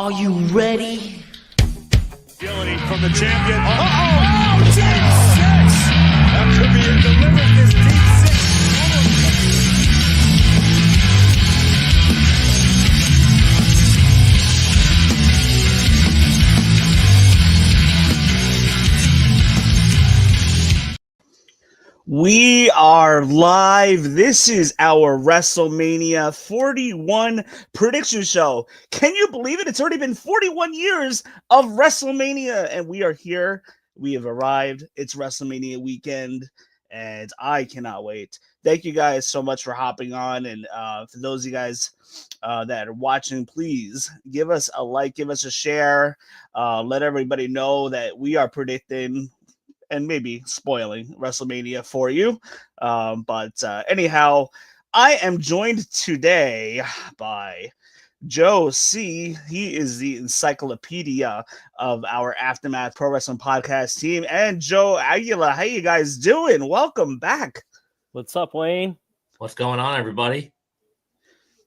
Are you ready? Agility from the champion. Oh, deep six! That could be it. Delivers this deep six. We are live. This is our WrestleMania 41 prediction show. Can you believe it? It's already been 41 years of WrestleMania, and we are here. We have arrived. It's WrestleMania weekend, and I cannot wait. Thank you guys so much for hopping on, and for those of you guys that are watching, please give us a like, give us a share, let everybody know that we are predicting and maybe spoiling WrestleMania for you. But anyhow, I am joined today by Joe C. He is the encyclopedia of our Aftermath Pro Wrestling Podcast team. And Joe Aguila, how you guys doing? Welcome back. What's up, Wayne? What's going on, everybody?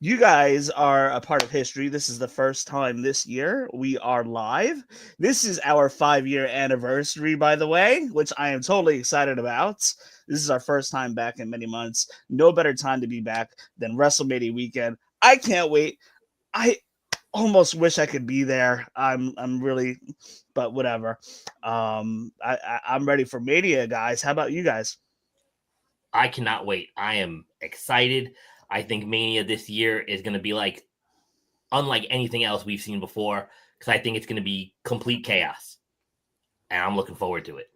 You guys are a part of history. This is the first time this year we are live. This is our 5-year anniversary, by the way, which I am totally excited about. This is our first time back in many months. No better time to be back than WrestleMania weekend. I can't wait. I almost wish I could be there. I'm really, but whatever. I'm ready for Mania, guys. How about you guys? I cannot wait. I am excited. I think Mania this year is going to be unlike anything else we've seen before, because I think it's going to be complete chaos. And I'm looking forward to it.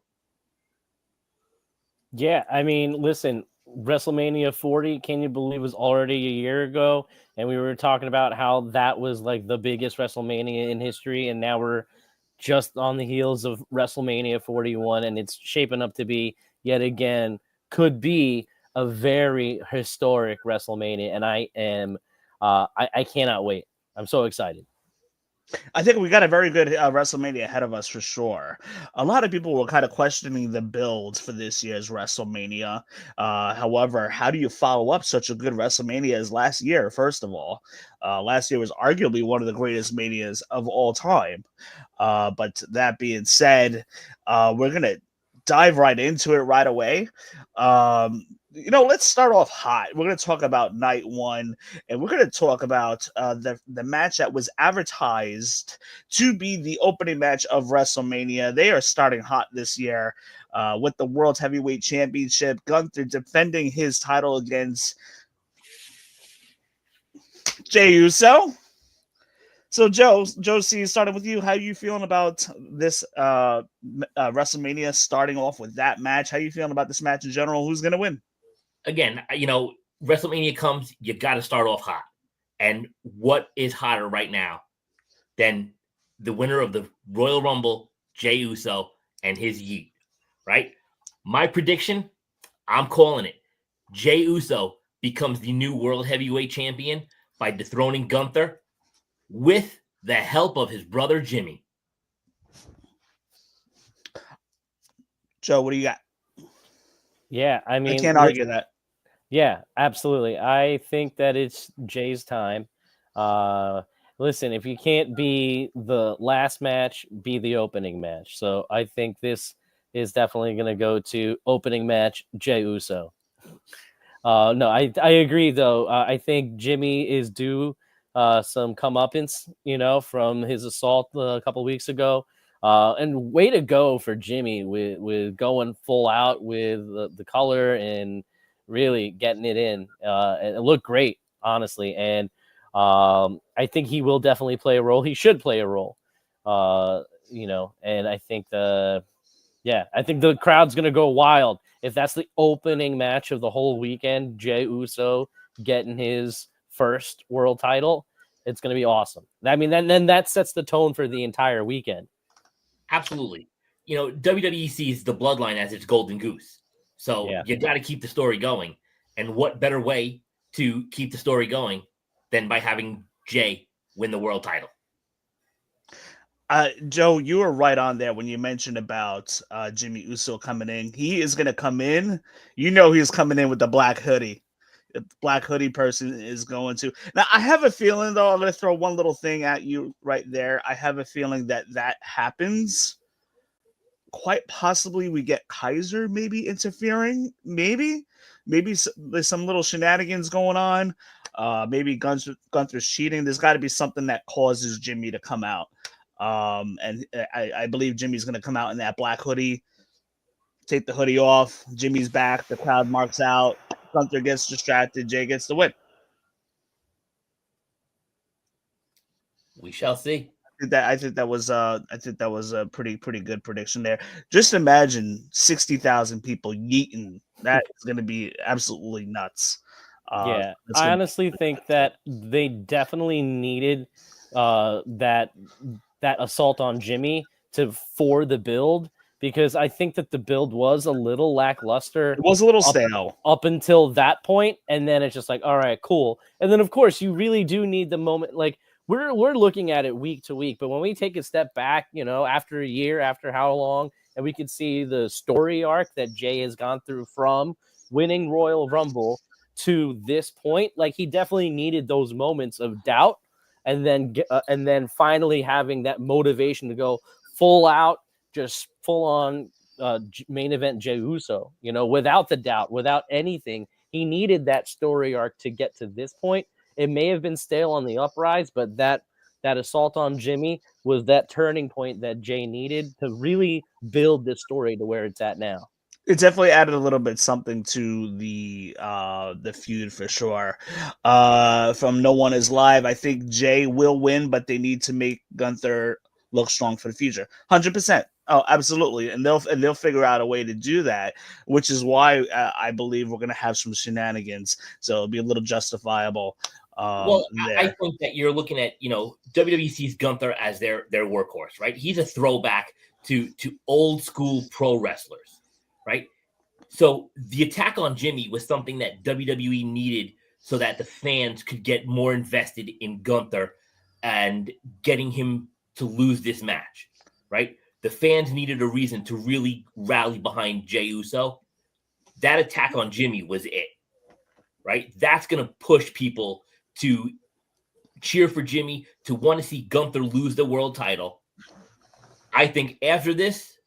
Yeah, I mean, listen, WrestleMania 40, can you believe, was already a year ago? And we were talking about how that was like the biggest WrestleMania in history. And now we're just on the heels of WrestleMania 41. And it's shaping up to be, yet again, could be a very historic WrestleMania, and I am, I cannot wait. I'm so excited. I think we got a very good WrestleMania ahead of us for sure. A lot of people were kind of questioning the build for this year's WrestleMania. However, how do you follow up such a good WrestleMania as last year? First of all, last year was arguably one of the greatest Manias of all time. But that being said, we're going to dive right into it right away. Let's start off hot. We're going to talk about night one, and we're going to talk about the match that was advertised to be the opening match of WrestleMania. They are starting hot this year with the World Heavyweight Championship. Gunther defending his title against Jey Uso. So, Joe C, starting with you, how are you feeling about this WrestleMania starting off with that match? How are you feeling about this match in general? Who's going to win? Again, WrestleMania comes, you got to start off hot. And what is hotter right now than the winner of the Royal Rumble, Jey Uso, and his Yeet, right? My prediction, I'm calling it. Jey Uso becomes the new World Heavyweight Champion by dethroning Gunther with the help of his brother Jimmy. Joe, what do you got? Yeah, I mean, I can't argue that. Yeah, absolutely. I think that it's Jay's time. Listen, if you can't be the last match, be the opening match. So I think this is definitely going to go to opening match, Jey Uso. No, I agree, though. I think Jimmy is due some comeuppance, from his assault a couple weeks ago. And way to go for Jimmy with going full out with the color and really getting it in. And it looked great, honestly. And I think he will definitely play a role. He should play a role, and I think I think the crowd's going to go wild. If that's the opening match of the whole weekend, Jey Uso getting his first world title, it's going to be awesome. I mean, then that sets the tone for the entire weekend. Absolutely. WWE sees the bloodline as its golden goose. So you got to keep the story going. And what better way to keep the story going than by having Jey win the world title? Joe, you were right on there when you mentioned about Jimmy Uso coming in. He is going to come in. He's coming in with the black hoodie. if the black hoodie person is going to. Now, I have a feeling, though, I'm going to throw one little thing at you right there. I have a feeling that happens. Quite possibly we get Kaiser maybe interfering. Maybe there's some little shenanigans going on. Maybe Gunther's cheating. There's got to be something that causes Jimmy to come out. And I believe Jimmy's going to come out in that black hoodie. Take the hoodie off. Jimmy's back. The crowd marks out. Gunther gets distracted. Jay gets the win. We shall see. I think that was a pretty good prediction there. Just imagine 60,000 people yeeting. That is going to be absolutely nuts. I honestly think that they definitely needed that assault on Jimmy for the build, because I think that the build was a little lackluster. It was a little stale up until that point, and then it's just like, all right, cool. And then of course you really do need the moment. Like we're looking at it week to week, but when we take a step back, after a year, after how long, and we could see the story arc that Jay has gone through from winning Royal Rumble to this point, like he definitely needed those moments of doubt, and then finally having that motivation to go full out, just full on main event Jey Uso, without the doubt, without anything. He needed that story arc to get to this point. It may have been stale on the uprise, but that assault on Jimmy was that turning point that Jay needed to really build this story to where it's at now. It definitely added a little bit something to the feud for sure. From No One Is Live, I think Jay will win, but they need to make Gunther look strong for the future. 100%. Oh, absolutely, and they'll figure out a way to do that, which is why I believe we're going to have some shenanigans. So it'll be a little justifiable. I think that you're looking at WWE sees Gunther as their workhorse, right? He's a throwback to old school pro wrestlers, right? So the attack on Jimmy was something that WWE needed so that the fans could get more invested in Gunther and getting him to lose this match, right? The fans needed a reason to really rally behind Jey Uso. That attack on Jimmy was it, right? That's going to push people to cheer for Jimmy, to want to see Gunther lose the world title. I think after this,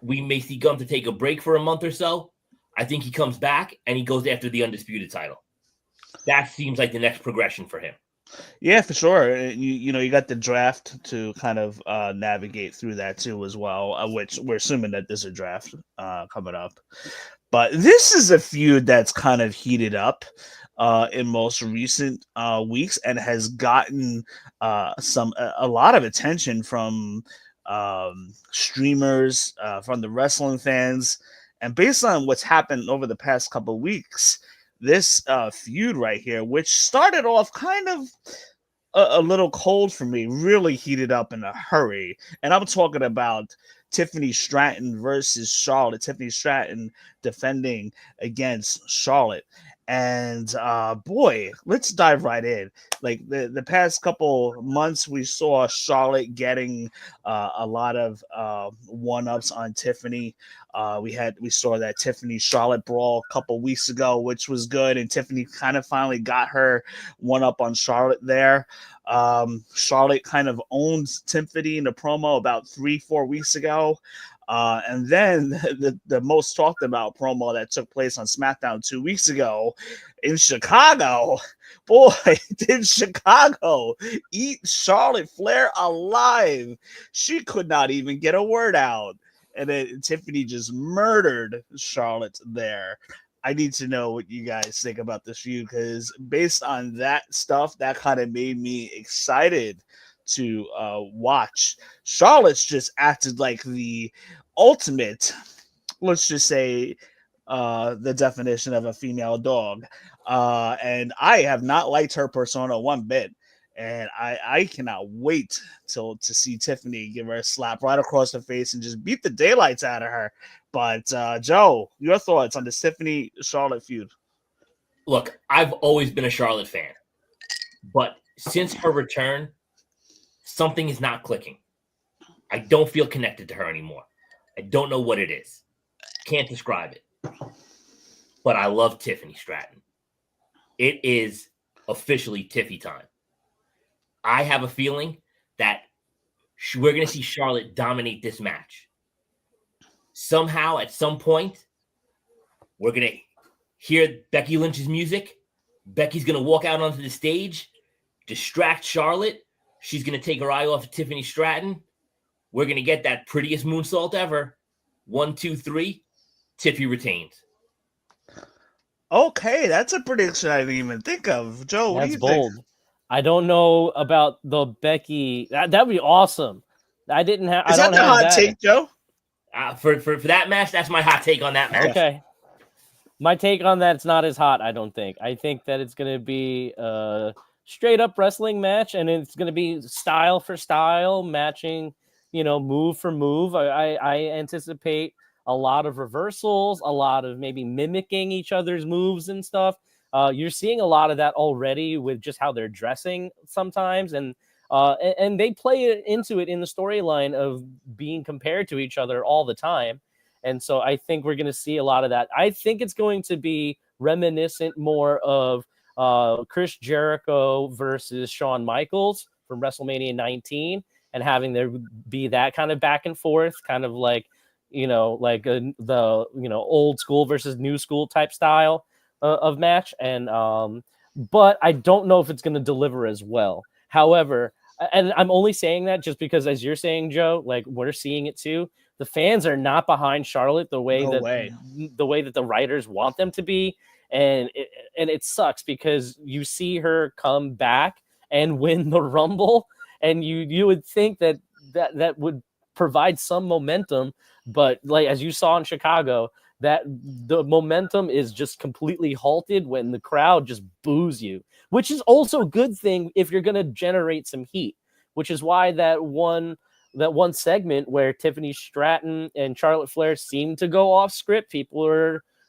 we may see Gunther take a break for a month or so. I think he comes back and he goes after the undisputed title. That seems like the next progression for him. Yeah, for sure. You got the draft to kind of navigate through that too as well, which we're assuming that there's a draft coming up. But this is a feud that's kind of heated up in most recent weeks and has gotten a lot of attention from streamers, from the wrestling fans, and based on what's happened over the past couple of weeks, this feud right here, which started off kind of a little cold for me, really heated up in a hurry. And I'm talking about Tiffany Stratton versus Charlotte. Tiffany Stratton defending against Charlotte. And boy, let's dive right in. Like the past couple months, we saw Charlotte getting a lot of one-ups on Tiffany. We saw that Tiffany Charlotte brawl a couple weeks ago, which was good, and Tiffany kind of finally got her one up on Charlotte there. Charlotte kind of owned Tiffany in the promo about 3-4 weeks ago. And then the most talked about promo that took place on SmackDown 2 weeks ago in Chicago. Boy, did Chicago eat Charlotte Flair alive. She could not even get a word out. And then Tiffany just murdered Charlotte there. I need to know what you guys think about this feud, because based on that stuff, that kind of made me excited to watch. Charlotte's just acted like the ultimate, let's just say, the definition of a female dog. And I have not liked her persona one bit. And I cannot wait to see Tiffany give her a slap right across the face and just beat the daylights out of her. But Joe, your thoughts on the Tiffany Charlotte feud? Look, I've always been a Charlotte fan, but since her return, something is not clicking. I don't feel connected to her anymore. I don't know what it is. Can't describe it. But I love Tiffany Stratton. it is officially Tiffy time. I have a feeling that we're going to see Charlotte dominate this match. Somehow, at some point, we're going to hear Becky Lynch's music. Becky's going to walk out onto the stage, distract Charlotte. She's going to take her eye off of Tiffany Stratton. We're going to get that prettiest moonsault ever. 1, 2, 3. Tiffy retains. Okay, that's a prediction I didn't even think of. Joe, what do That's you bold. think? I don't know about the Becky. That'd be awesome. I didn't have. Is I that don't the have hot that. take, Joe? For that match, that's my hot take on that match. Okay. My take on that's not as hot, I don't think. I think that it's going to be a straight up wrestling match, and it's going to be style for style, matching, move for move. I anticipate a lot of reversals, a lot of maybe mimicking each other's moves and stuff. You're seeing a lot of that already with just how they're dressing sometimes, and they play into it in the storyline of being compared to each other all the time. And so I think we're going to see a lot of that. I think it's going to be reminiscent more of Chris Jericho versus Shawn Michaels from WrestleMania 19, and having there be that kind of back and forth, kind of like, the old school versus new school type style of match. And but I don't know if it's going to deliver as well. However, and I'm only saying that just because, as you're saying, Joe, like we're seeing it too. The fans are not behind Charlotte the way that the writers want them to be, and it sucks because you see her come back and win the Rumble, and you would think that would provide some momentum, but like as you saw in Chicago, that the momentum is just completely halted when the crowd just boos you, which is also a good thing if you're going to generate some heat, which is why that one segment where Tiffany Stratton and Charlotte Flair seem to go off script, people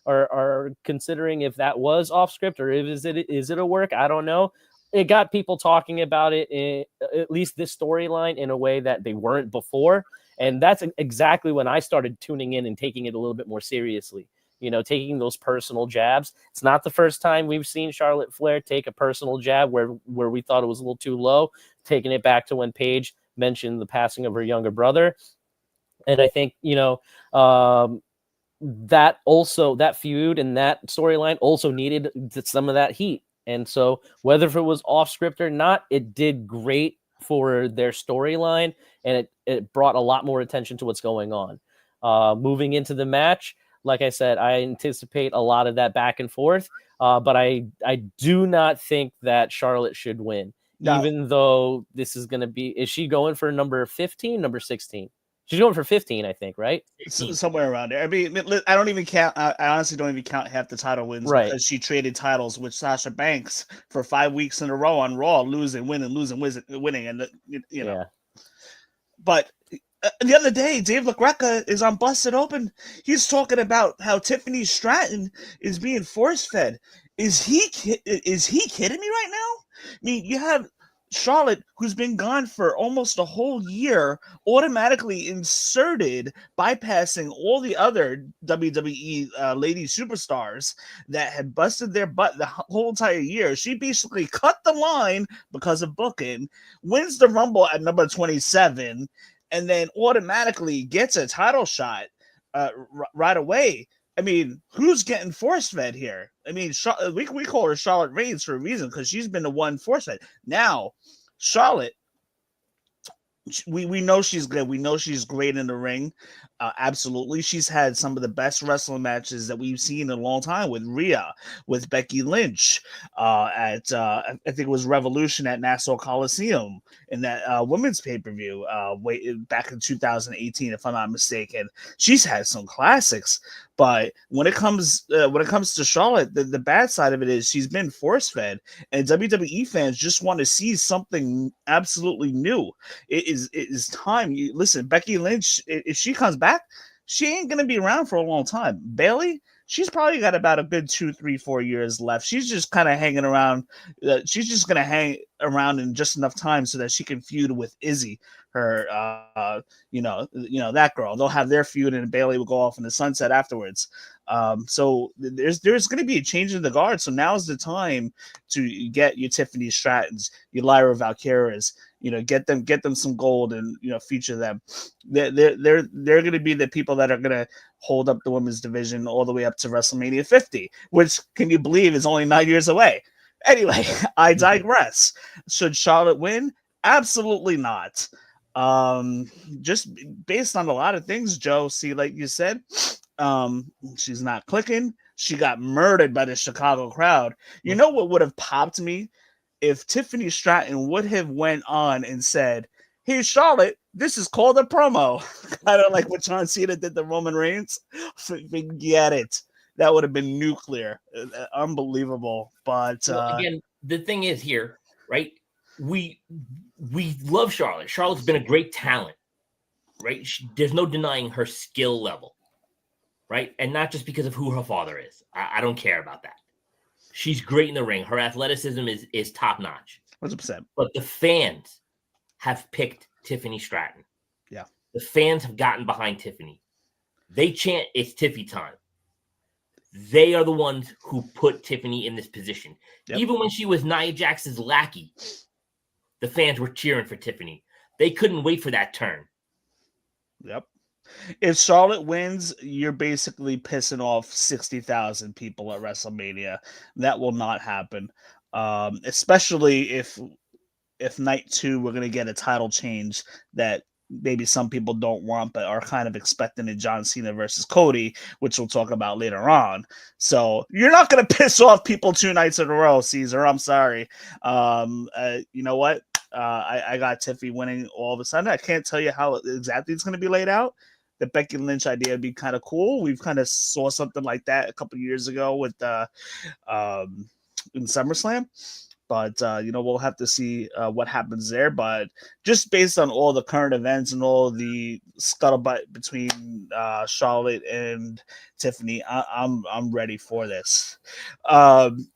are considering if that was off script or is it a work? I don't know. It got people talking about it, at least this storyline, in a way that they weren't before. And that's exactly when I started tuning in and taking it a little bit more seriously, taking those personal jabs. It's not the first time we've seen Charlotte Flair take a personal jab where we thought it was a little too low, taking it back to when Paige mentioned the passing of her younger brother. And I think, that feud and that storyline also needed some of that heat. And so whether if it was off script or not, it did great for their storyline, and it brought a lot more attention to what's going on. Moving into the match, like I said, I anticipate a lot of that back and forth, but I do not think that Charlotte should win. No. Even though this is going to be, is she going for number 15, number 16? She's going for 15, I think, right? Somewhere around there. I mean, I don't even count. I honestly don't even count half the title wins, right? Because she traded titles with Sasha Banks for 5 weeks in a row on Raw, losing, winning, and Yeah. But the other day, Dave LaGreca is on Busted Open. He's talking about how Tiffany Stratton is being force fed. Is he kidding me right now? I mean, you have Charlotte, who's been gone for almost a whole year, automatically inserted, bypassing all the other WWE lady superstars that had busted their butt the whole entire year. She basically cut the line because of booking, wins the Rumble at number 27, and then automatically gets a title shot right away. I mean, who's getting force-fed here? I mean, we call her Charlotte Reigns for a reason, because she's been the one force-fed. Now, Charlotte, we know she's good. We know she's great in the ring. Absolutely. She's had some of the best wrestling matches that we've seen in a long time with Rhea, with Becky Lynch, I think it was Revolution at Nassau Coliseum in that women's pay-per-view back in 2018, if I'm not mistaken. She's had some classics. But when it comes to Charlotte, the bad side of it is she's been force-fed, and WWE fans just want to see something absolutely new. It is time. Listen, Becky Lynch, if she comes back, she ain't gonna be around for a long time. Bayley, she's probably got about a good 2, 3, 4 years left. She's just kind of hanging around. She's just gonna hang around in just enough time so that she can feud with Izzy, her that girl. They'll have their feud, and Bailey will go off in the sunset afterwards. So there's going to be a change in the guard. So now's the time to get your Tiffany Strattons, your Lyra Valkyras, get them some gold and feature them. They're going to be the people that are going to hold up the women's division all the way up to WrestleMania 50, which, can you believe, is only 9 years away. Anyway, I digress. Should Charlotte win? Absolutely not. Just based on a lot of things, Joe. See, like you said, she's not clicking. She got murdered by the Chicago crowd. You know what would have popped me? If Tiffany Stratton would have went on and said, "Hey, Charlotte, this is called a promo," kind of like what John Cena did to Roman Reigns. Forget it. That would have been nuclear. Unbelievable. But again, the thing is here, right? We love Charlotte. Charlotte's been a great talent, right? There's no denying her skill level, right? And not just because of who her father is. I don't care about that. She's great in the ring. Her athleticism is top notch. 100%. But the fans have picked Tiffany Stratton. Yeah. The fans have gotten behind Tiffany. They chant, "It's Tiffy time." They are the ones who put Tiffany in this position. Yep. Even when she was Nia Jax's lackey, the fans were cheering for Tiffany. They couldn't wait for that turn. Yep. If Charlotte wins, you're basically pissing off 60,000 people at WrestleMania. That will not happen. Especially if night 2 we're going to get a title change that maybe some people don't want, but are kind of expecting a John Cena versus Cody, which we'll talk about later on. So you're not going to piss off people 2 nights in a row, Caesar. I'm sorry. You know what? I got Tiffy winning all of a sudden. I can't tell you how exactly it's going to be laid out. The Becky Lynch idea would be kind of cool. We've kind of saw something like that a couple of years ago with in SummerSlam. But, we'll have to see what happens there. But just based on all the current events and all the scuttlebutt between Charlotte and Tiffany, I'm ready for this.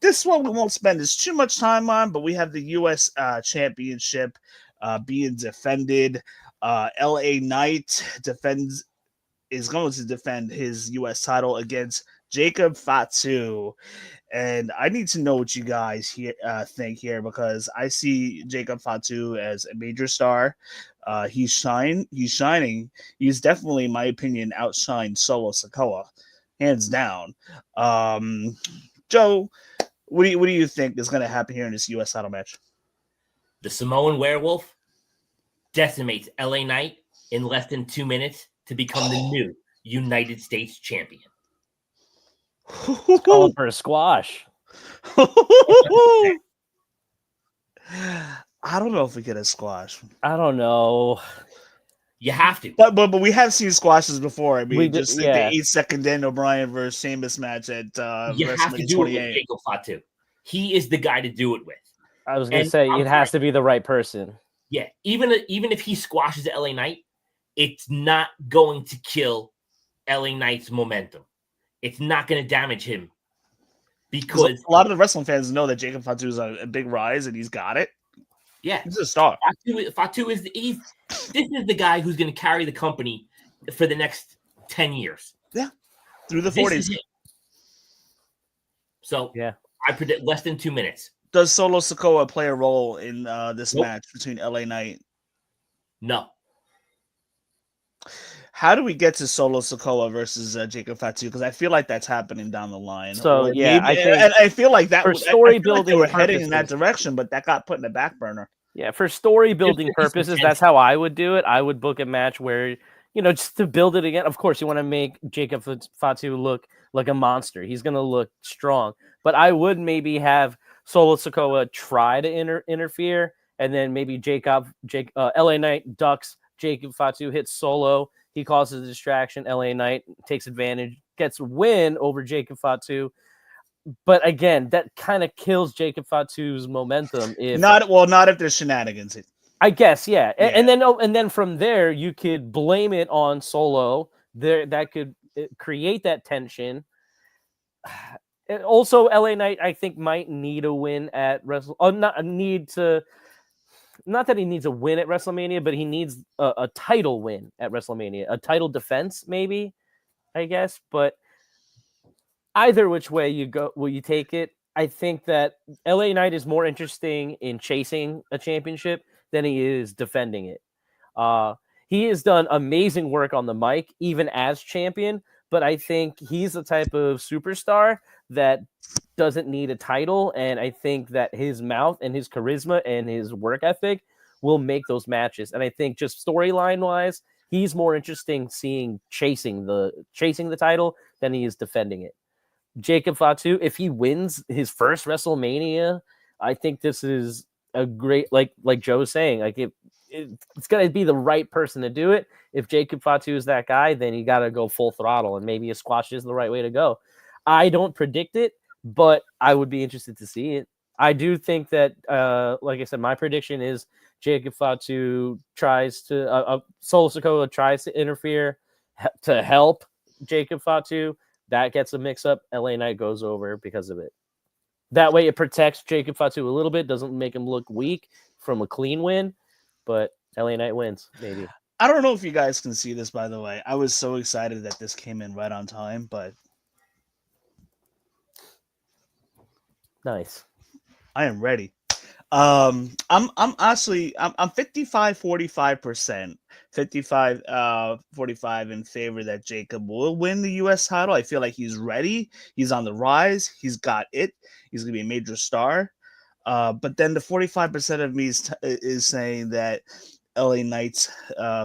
This one we won't spend too much time on, but we have the U.S. Championship being defended. LA Knight is going to defend his U.S. title against Jacob Fatu. And I need to know what you guys think here, because I see Jacob Fatu as a major star. He's shining. He's definitely, in my opinion, outshined Solo Sikoa, hands down. Joe, what do you think is going to happen here in this U.S. title match? The Samoan Werewolf decimates LA Knight in less than 2 minutes to become the new United States champion. Calling for a squash. I don't know if we get a squash. I don't know. You have to. But we have seen squashes before. I mean, We just did, like yeah. the 8-second Daniel Bryan versus Sheamus match at you have to WrestleMania do 28. it with Jacob Fatu. He is the guy to do it with. I was going to say, it has to be the right person. Yeah, even if he squashes LA Knight, it's not going to kill LA Knight's momentum. It's not going to damage him, because a lot of the wrestling fans know that Jacob Fatu is a big rise, and he's got it. Yeah, he's a star. Fatu is this is the guy who's going to carry the company for the next 10 years. Yeah, through the 40s. So yeah, I predict less than 2 minutes. Does Solo Sikoa play a role in this match between LA Knight? No. How do we get to Solo Sikoa versus Jacob Fatu? Because I feel like that's happening down the line. So yeah, maybe, I feel like that for story building, they were heading in that direction, but that got put in the back burner. Yeah, for story building purposes, that's how I would do it. I would book a match where, just to build it again. Of course, you want to make Jacob Fatu look like a monster. He's going to look strong, but I would maybe have Solo Sikoa try to interfere, and then maybe LA Knight ducks, Jacob Fatu hits Solo. He causes a distraction. LA Knight takes advantage, gets a win over Jacob Fatu. But again, that kind of kills Jacob Fatu's momentum. Not if there's shenanigans. I guess, yeah. And then from there, you could blame it on Solo. That could create that tension. And also, LA Knight, I think, might need a win at Wrestle. Not that he needs a win at WrestleMania, but he needs a title win at WrestleMania, a title defense, maybe, I guess. But either which way you go, will you take it? I think that LA Knight is more interesting in chasing a championship than he is defending it. He has done amazing work on the mic, even as champion, but I think he's the type of superstar that doesn't need a title, and I think that his mouth and his charisma and his work ethic will make those matches. And I think just storyline wise, he's more interesting seeing chasing the title than he is defending it. Jacob Fatu, if he wins his first WrestleMania, I think this is a great, like Joe was saying, like it's going to be the right person to do it. If Jacob Fatu is that guy, then you got to go full throttle, and maybe a squash is the right way to go. I don't predict it, but I would be interested to see it. I do think that, like I said, my prediction is Jacob Fatu tries to, Solo Sikoa tries to interfere to help Jacob Fatu. That gets a mix-up. LA Knight goes over because of it. That way it protects Jacob Fatu a little bit, doesn't make him look weak from a clean win, but LA Knight wins, maybe. I don't know if you guys can see this, by the way. I was so excited that this came in right on time, but nice. I am ready. I'm 55-45%. 55-45 in favor that Jacob will win the US title. I feel like he's ready. He's on the rise. He's got it. He's going to be a major star. But then the 45% of me is saying that LA Knights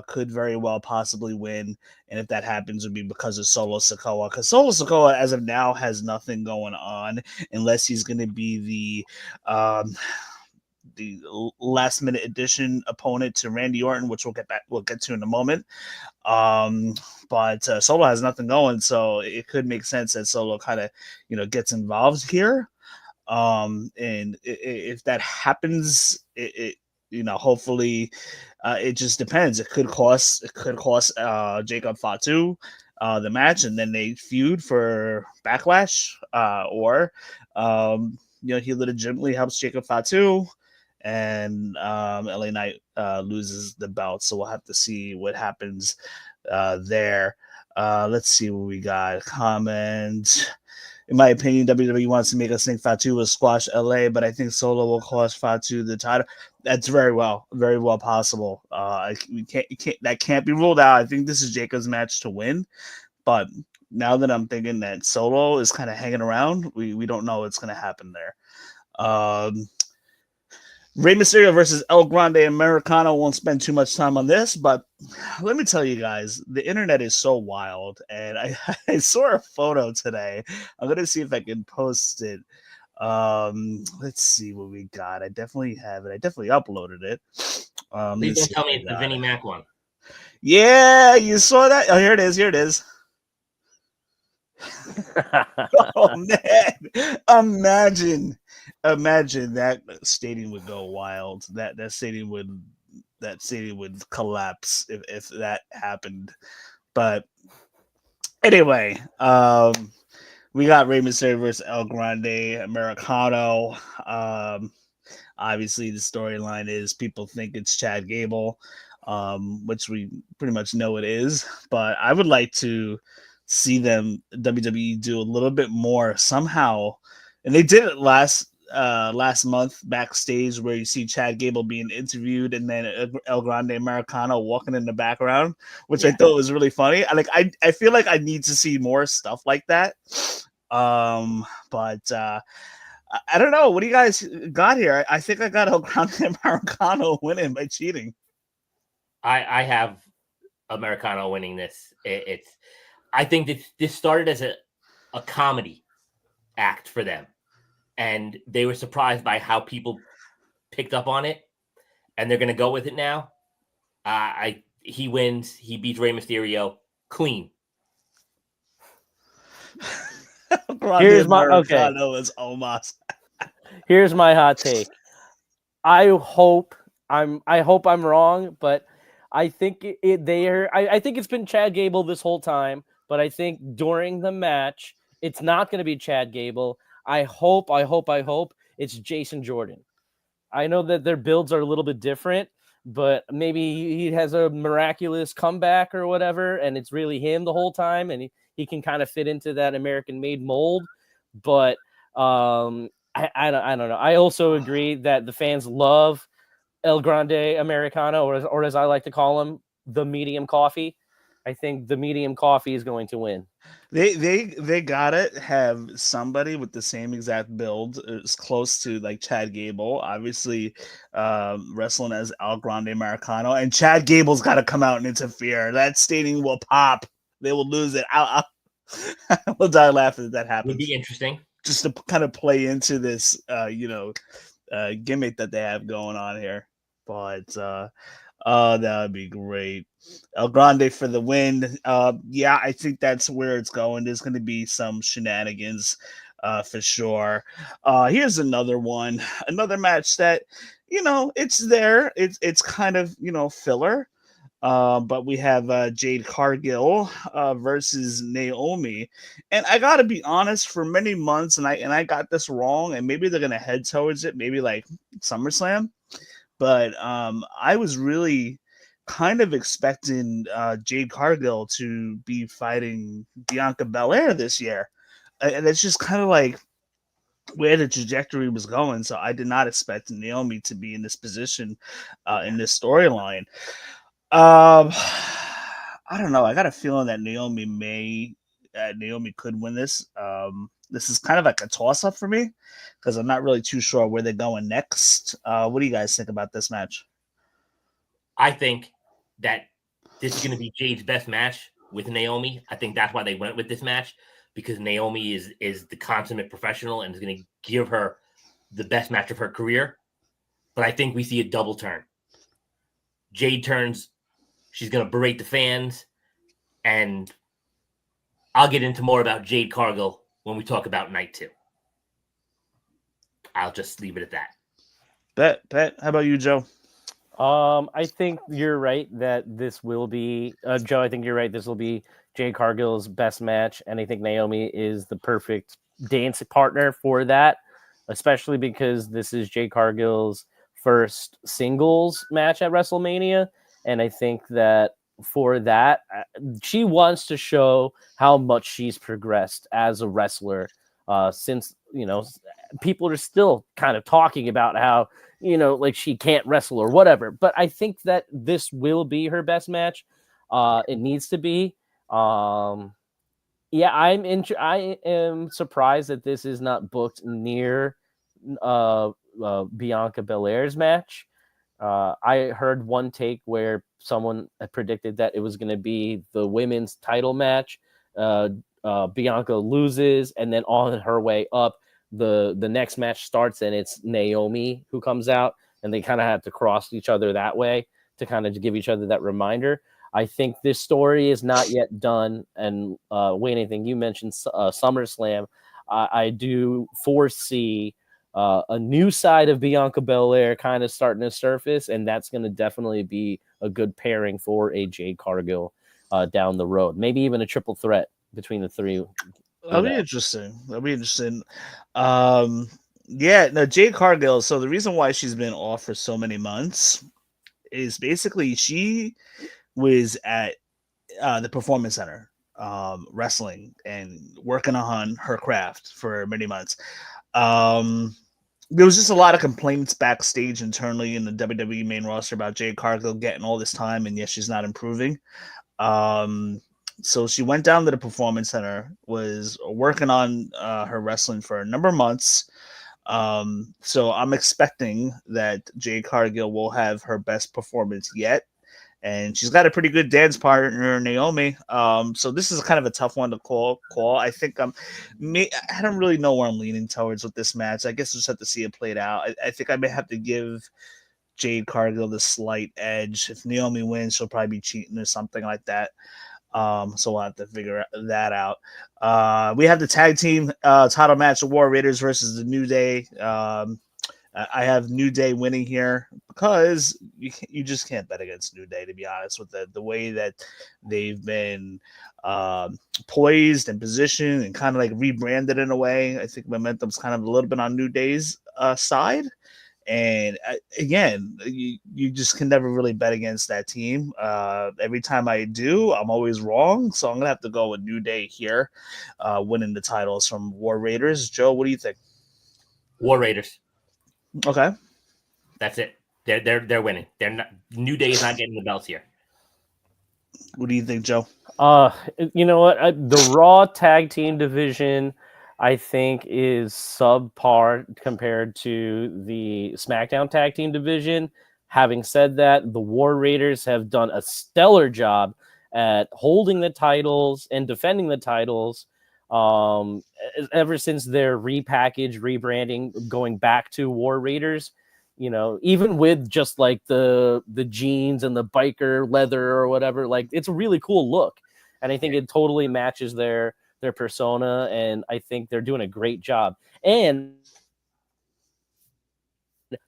could very well possibly win, and if that happens, it would be because of Solo Sikoa. Because Solo Sikoa, as of now, has nothing going on unless he's going to be the last minute addition opponent to Randy Orton, which we'll get to in a moment. But Solo has nothing going, so it could make sense that Solo kind of gets involved here. And if that happens, it hopefully it just depends. It could cost Jacob Fatu the match, and then they feud for Backlash, or he legitimately helps Jacob Fatu, and LA Knight loses the belt. So we'll have to see what happens there. Let's see what we got. Comment. In my opinion, WWE wants to make us think Fatu will squash LA, but I think Solo will cost Fatu the title. That's very well possible. That can't be ruled out. I think this is Jacob's match to win, but now that I'm thinking that Solo is kind of hanging around, we don't know what's going to happen there. Rey Mysterio versus El Grande Americano. Won't spend too much time on this, but let me tell you guys, the internet is so wild, and I saw a photo today. I'm going to see if I can post it. Let's see what we got. I definitely have it. I definitely uploaded it. Please don't tell me it's the Vinnie Mac one. Yeah, you saw that? Oh, here it is. Oh, man. Imagine that stadium would go wild. That stadium would collapse if that happened. But anyway, we got Rey Mysterio versus El Grande Americano. Obviously the storyline is people think it's Chad Gable, which we pretty much know it is. But I would like to see them WWE do a little bit more somehow, and they did it last month backstage, where you see Chad Gable being interviewed and then El Grande Americano walking in the background, which I thought was really funny. I feel like I need to see more stuff like that. But I don't know. What do you guys got here? I think I got El Grande Americano winning by cheating. I have Americano winning this. I think that this started as a comedy act for them, and they were surprised by how people picked up on it, and they're going to go with it now. He wins. He beats Rey Mysterio clean. Here's my Here's my hot take. I hope I'm wrong, but I think I think it's been Chad Gable this whole time. But I think during the match, It's not going to be Chad Gable. I hope it's Jason Jordan. I know that their builds are a little bit different, but maybe he has a miraculous comeback or whatever, and it's really him the whole time, and he can kind of fit into that American-made mold. But I don't know. I also agree that the fans love El Grande Americano, or as I like to call him, the medium coffee. I think the medium coffee is going to win. They gotta have somebody with the same exact build as close to like Chad Gable, obviously wrestling as El Grande Americano, and Chad Gable's got to come out and interfere. That stadium will pop. They will lose it. I will die laughing if that happens. Would be interesting. Just to kind of play into this, gimmick that they have going on here. But oh, that would be great. El Grande for the win. Yeah, I think that's where it's going. There's going to be some shenanigans for sure. Here's another one. Another match that, it's there. It's kind of, filler. But we have Jade Cargill versus Naomi. And I got to be honest, for many months, and I got this wrong, and maybe they're going to head towards it, maybe like SummerSlam. But I was really kind of expecting Jade Cargill to be fighting Bianca Belair this year. And it's just kind of like where the trajectory was going. So I did not expect Naomi to be in this position in this storyline. I don't know. I got a feeling that Naomi could win this. This is kind of like a toss up for me because I'm not really too sure where they're going next. What do you guys think about this match? I think that this is going to be Jade's best match with Naomi. I think that's why they went with this match, because Naomi is the consummate professional and is going to give her the best match of her career. But I think we see a double turn. Jade turns. She's going to berate the fans, and I'll get into more about Jade Cargill when we talk about night 2. I'll just leave it at that. Bet. How about you, Joe? I think you're right that this will be Joe. I think you're right. This will be Jade Cargill's best match, and I think Naomi is the perfect dance partner for that, especially because this is Jade Cargill's first singles match at WrestleMania. And I think that for that, she wants to show how much she's progressed as a wrestler since, people are still kind of talking about how, like she can't wrestle or whatever. But I think that this will be her best match. It needs to be. I am surprised that this is not booked near Bianca Belair's match. I heard one take where someone predicted that it was going to be the women's title match. Bianca loses, and then on her way up, the next match starts, and it's Naomi who comes out, and they kind of have to cross each other that way to kind of give each other that reminder. I think this story is not yet done. And Wayne, I think you mentioned SummerSlam. I do foresee a new side of Bianca Belair kind of starting to surface, and that's going to definitely be a good pairing for a Jade Cargill down the road. Maybe even a triple threat between the three. That'll be interesting. Jade Cargill. So the reason why she's been off for so many months is basically she was at the Performance Center wrestling and working on her craft for many months. There was just a lot of complaints backstage internally in the WWE main roster about Jade Cargill getting all this time, and yet she's not improving. So she went down to the Performance Center, was working on her wrestling for a number of months. So I'm expecting that Jade Cargill will have her best performance yet. And she's got a pretty good dance partner, Naomi. So this is kind of a tough one to call. I think I don't really know where I'm leaning towards with this match. I guess we'll just have to see it played out. I think I may have to give Jade Cargill the slight edge. If Naomi wins, she'll probably be cheating or something like that. So we'll have to figure that out. We have the tag team title match of War Raiders versus the New Day. I have New Day winning here because you just can't bet against New Day, to be honest, with the way that they've been poised and positioned and kind of like rebranded in a way. I think momentum's kind of a little bit on New Day's side. And again, you just can never really bet against that team. Every time I do, I'm always wrong. So I'm going to have to go with New Day here, winning the titles from War Raiders. Joe, what do you think? War Raiders. Okay. That's it. They're winning. They're not. New Day is not getting the belts here. What do you think, Joe? You know what? The Raw tag team division, I think, is subpar compared to the SmackDown tag team division. Having said that, the War Raiders have done a stellar job at holding the titles and defending the titles. Ever since their rebranding, going back to War Raiders, even with just like the jeans and the biker leather or whatever, like it's a really cool look. And I think it totally matches their persona. And I think they're doing a great job. And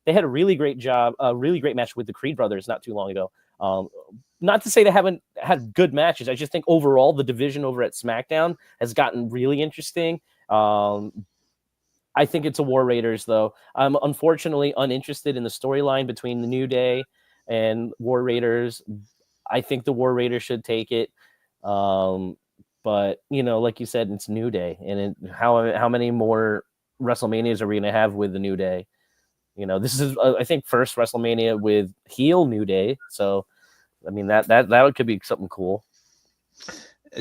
they had a really great match with the Creed brothers not too long ago. Not to say they haven't had good matches. I just think overall the division over at SmackDown has gotten really interesting. I think it's a War Raiders, though. I'm unfortunately uninterested in the storyline between the New Day and War Raiders. I think the War Raiders should take it. But, like you said, it's New Day. And how many more WrestleManias are we going to have with the New Day? This is, I think, first WrestleMania with heel New Day. So, I mean, that could be something cool.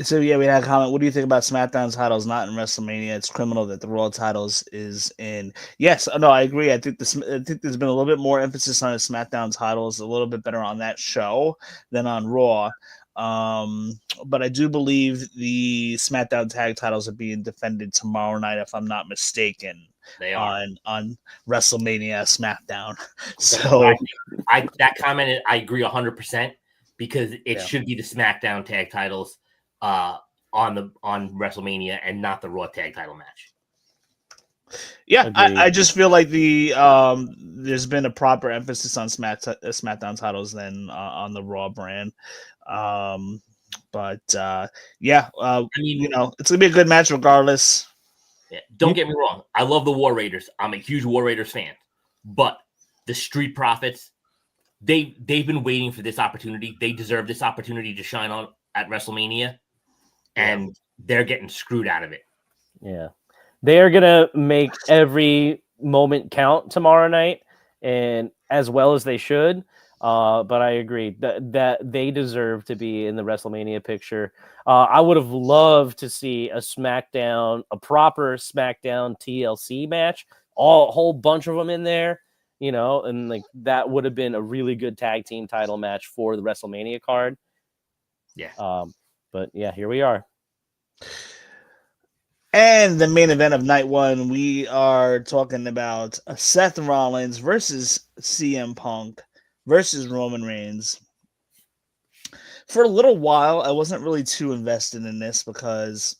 So yeah, we had a comment. What do you think about SmackDown's titles not in WrestleMania? It's criminal that the Raw titles is in. Yes, no, I agree. I think there's been a little bit more emphasis on the SmackDown titles, a little bit better on that show than on Raw. But I do believe the SmackDown tag titles are being defended tomorrow night, if I'm not mistaken. They are on WrestleMania SmackDown. So I that comment, I agree 100% because it should be the SmackDown tag titles on WrestleMania and not the Raw tag title match. Yeah, I just feel like there's been a proper emphasis on SmackDown titles than on the Raw brand. I mean, it's gonna be a good match regardless. Yeah, don't get me wrong. I love the War Raiders. I'm a huge War Raiders fan, but the Street Profits, they've been waiting for this opportunity. They deserve this opportunity to shine on at WrestleMania, and they're getting screwed out of it. Yeah, they are gonna make every moment count tomorrow night, and as well as they should. But I agree that they deserve to be in the WrestleMania picture. I would have loved to see a proper SmackDown TLC match, a whole bunch of them in there, and like that would have been a really good tag team title match for the WrestleMania card. Yeah. But yeah, here we are. And the main event of night one, we are talking about Seth Rollins versus CM Punk versus Roman Reigns. For a little while, I wasn't really too invested in this because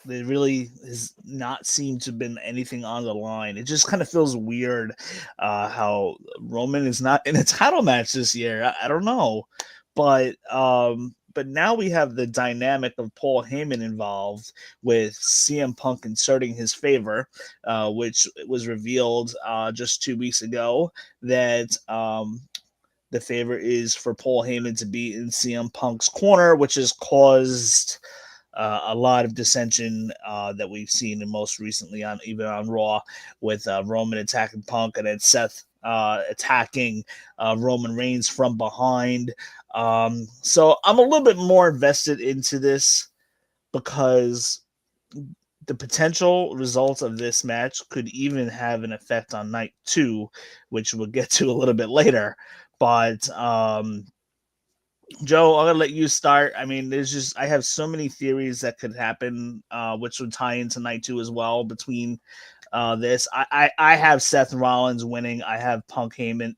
there really has not seemed to have been anything on the line. It just kind of feels weird how Roman is not in a title match this year. I don't know. But now we have the dynamic of Paul Heyman involved with CM Punk inserting his favor, which was revealed just 2 weeks ago that the favor is for Paul Heyman to be in CM Punk's corner, which has caused a lot of dissension that we've seen, and most recently even on Raw, with Roman attacking Punk and then Seth attacking Roman Reigns from behind. So I'm a little bit more invested into this because the potential results of this match could even have an effect on night 2, which we'll get to a little bit later. But Joe, I'm gonna let you start. I mean, I have so many theories that could happen, which would tie into night 2 as well. Between this, I have Seth Rollins winning. I have Paul Heyman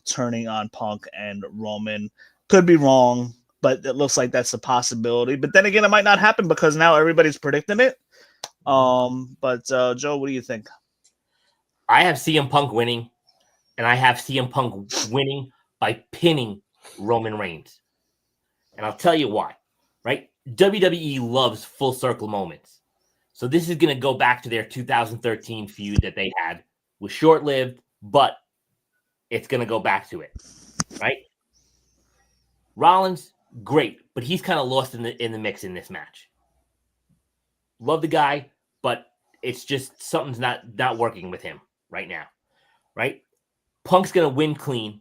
turning on Punk and Roman. Could be wrong, but it looks like that's a possibility. But then again, it might not happen because now everybody's predicting it. But Joe, what do you think? I have CM Punk winning, and I have CM Punk winning by pinning Roman Reigns. And I'll tell you why, right? WWE loves full circle moments. So this is going to go back to their 2013 feud that they had. Was short-lived, but it's going to go back to it, right? Rollins, great, but he's kind of lost in the mix in this match. Love the guy, but it's just something's not working with him right now, right? Punk's going to win clean.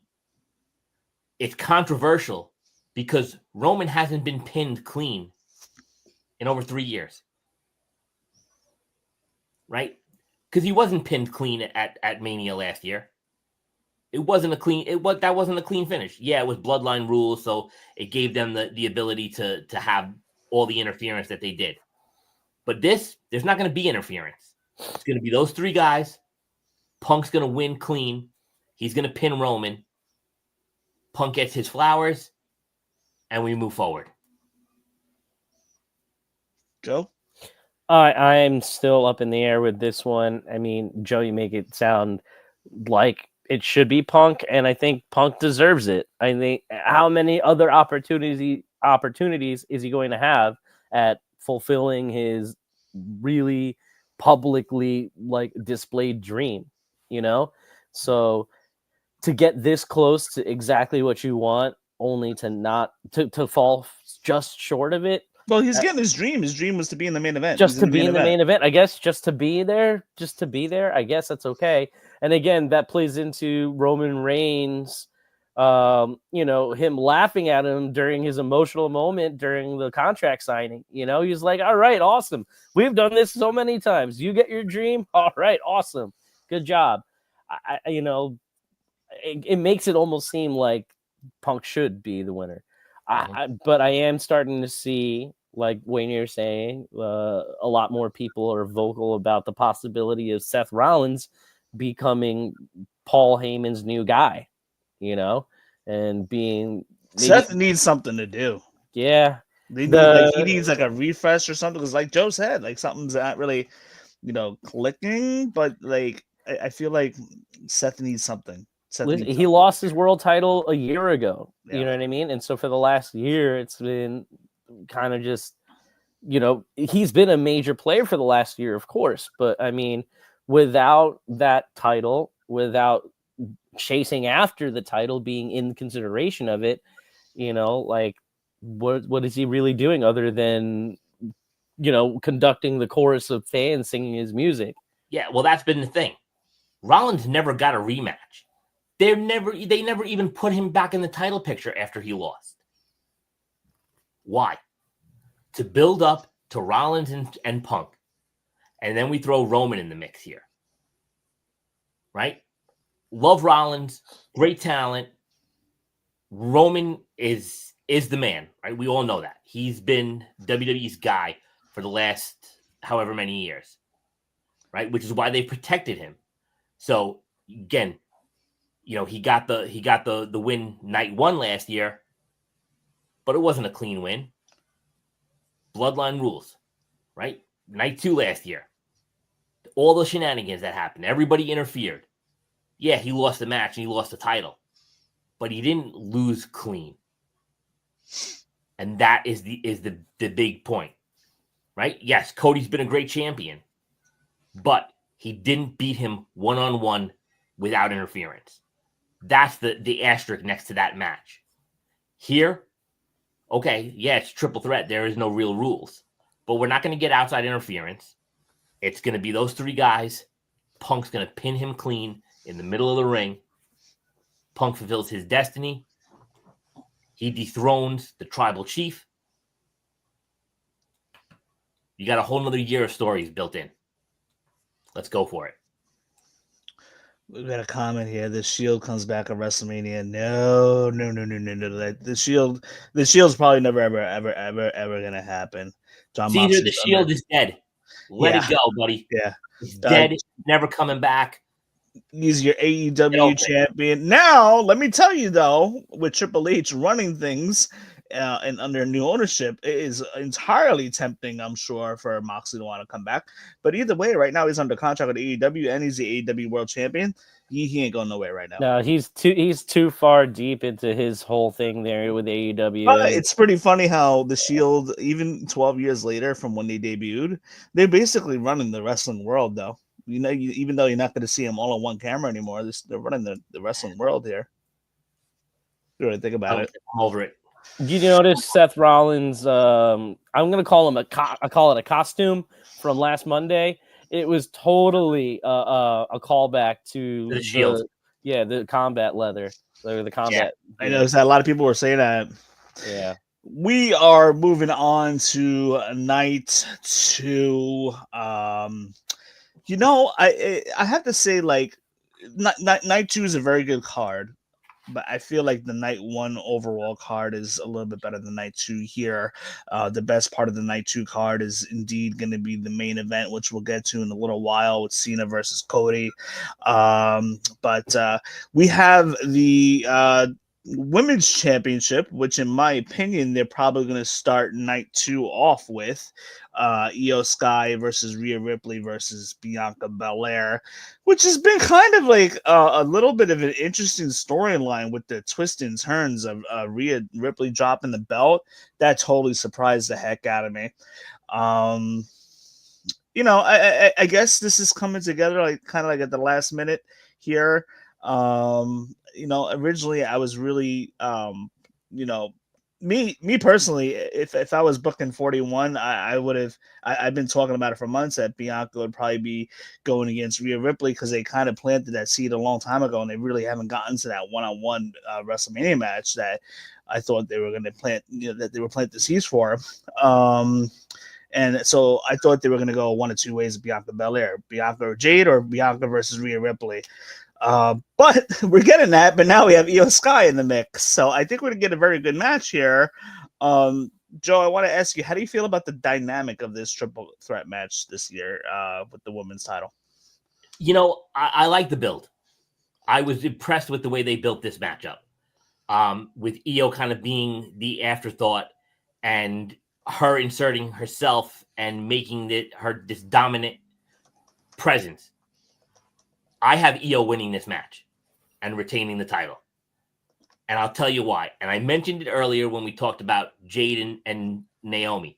It's controversial because Roman hasn't been pinned clean in over 3 years, right? Because he wasn't pinned clean at Mania last year. It wasn't a clean. That wasn't a clean finish. Yeah, it was bloodline rules, so it gave them the ability to have all the interference that they did. But there's not going to be interference. It's going to be those three guys. Punk's going to win clean. He's going to pin Roman. Punk gets his flowers, and we move forward. Joe? I'm still up in the air with this one. I mean, Joe, you make it sound like it should be Punk, and I think Punk deserves it. I think how many other opportunities is he going to have at fulfilling his really publicly displayed dream, So to get this close to exactly what you want, only to not to fall just short of it. Well, he's getting his dream. His dream was to be in the main event. Just to be in the main event, I guess. Just to be there. I guess that's okay. And again, that plays into Roman Reigns, him laughing at him during his emotional moment during the contract signing. He's like, all right, awesome. We've done this so many times. You get your dream. All right, awesome. Good job. It makes it almost seem like Punk should be the winner. But I am starting to see, like Wayne, you're saying, a lot more people are vocal about the possibility of Seth Rollins becoming Paul Heyman's new guy, and being Seth needs something to do. Yeah. He needs like a refresh or something, because like Joe said, like something's not really, clicking, but like I feel like Seth needs something. He lost his world title a year ago. Yeah. You know what I mean? And so for the last year, it's been kind of just, he's been a major player for the last year, of course. But I mean, without that title, without chasing after the title, being in consideration of it, what is he really doing other than, conducting the chorus of fans singing his music? Yeah, well, that's been the thing. Rollins never got a rematch. They never even put him back in the title picture after he lost. Why? To build up to Rollins and Punk. And then we throw Roman in the mix here. Right? Love Rollins, great talent. Roman is the man, right? We all know that. He's been WWE's guy for the last however many years. Right? Which is why they protected him. So again, he got the win night 1 last year, but it wasn't a clean win. Bloodline rules, right? Night 2 last year. All the shenanigans that happened, everybody interfered. Yeah, he lost the match and he lost the title, but he didn't lose clean. And that is the big point, right? Yes, Cody's been a great champion, but he didn't beat him one-on-one without interference. That's the asterisk next to that match. Here, okay, yeah, it's triple threat. There is no real rules. But we're not going to get outside interference. It's going to be those three guys. Punk's going to pin him clean in the middle of the ring. Punk fulfills his destiny. He dethrones the tribal chief. You got a whole nother year of stories built in. Let's go for it. We got a comment here. The Shield comes back at WrestleMania. No. The Shield's probably never, ever gonna happen. John Caesar, the Shield is dead. Let it go, buddy. Yeah, it's dead. It's never coming back. He's your AEW champion. Now, let me tell you though, with Triple H running things and under new ownership, it is entirely tempting, I'm sure, for Moxley to want to come back. But either way, right now he's under contract with AEW and he's the AEW World Champion. He ain't going nowhere right now. No, he's too far deep into his whole thing there with AEW. But it's pretty funny how the Shield, even 12 years later from when they debuted, they're basically running the wrestling world, though. Even though you're not going to see them all on one camera anymore, they're running the wrestling world here. You really think about it. I'm over it. Did you notice Seth Rollins? I'm going to call him I call it a costume from last Monday. It was totally a callback to The Shield. The combat leather. Or the combat. I noticed that a lot of people were saying that. Yeah. We are moving on to night 2. I have to say, like, night 2 is a very good card, but I feel like the night 1 overall card is a little bit better than night 2 here. The best part of the night 2 card is indeed going to be the main event, which we'll get to in a little while with Cena versus Cody. But we have the Women's Championship, which in my opinion, they're probably going to start night 2 off with Io Sky versus Rhea Ripley versus Bianca Belair, which has been kind of like a little bit of an interesting storyline with the twists and turns of Rhea Ripley dropping the belt. That totally surprised the heck out of me. I guess this is coming together like kind of like at the last minute here. Originally I was really, me personally, if I was booking 41, I would have. I've been talking about it for months that Bianca would probably be going against Rhea Ripley because they kind of planted that seed a long time ago, and they really haven't gotten to that one-on-one WrestleMania match that I thought they were going to plant. That they were planting the seeds for. And so I thought they were going to go one of two ways: Bianca Belair, Bianca or Jade, or Bianca versus Rhea Ripley. But we're getting that, but now we have Io Sky in the mix. So I think we're going to get a very good match here. Joe, I want to ask you, how do you feel about the dynamic of this triple threat match this year with the women's title? I like the build. I was impressed with the way they built this matchup. With Io kind of being the afterthought and her inserting herself and making this dominant presence. I have Io winning this match and retaining the title. And I'll tell you why. And I mentioned it earlier when we talked about Jade and Naomi.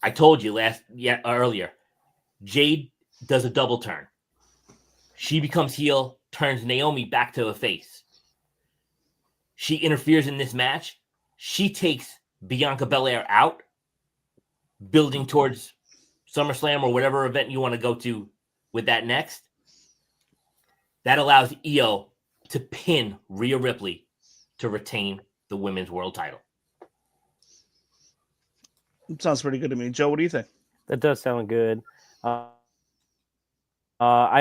I told you earlier, Jade does a double turn. She becomes heel, turns Naomi back to a face. She interferes in this match. She takes Bianca Belair out, building towards SummerSlam or whatever event you want to go to with that next. That allows Io to pin Rhea Ripley to retain the women's world title. Sounds pretty good to me. Joe, what do you think? That does sound good. I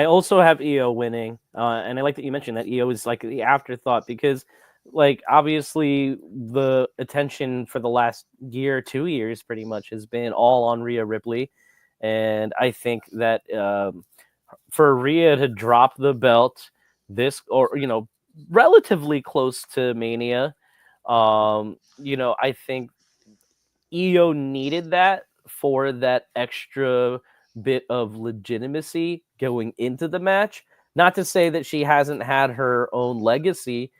also have Io winning, and I like that you mentioned that Io is like the afterthought because, like, obviously the attention for the last year, 2 years, pretty much has been all on Rhea Ripley, and I think that for Rhea to drop the belt relatively close to Mania, I think Io needed that for that extra bit of legitimacy going into the match. Not to say that she hasn't had her own legacy,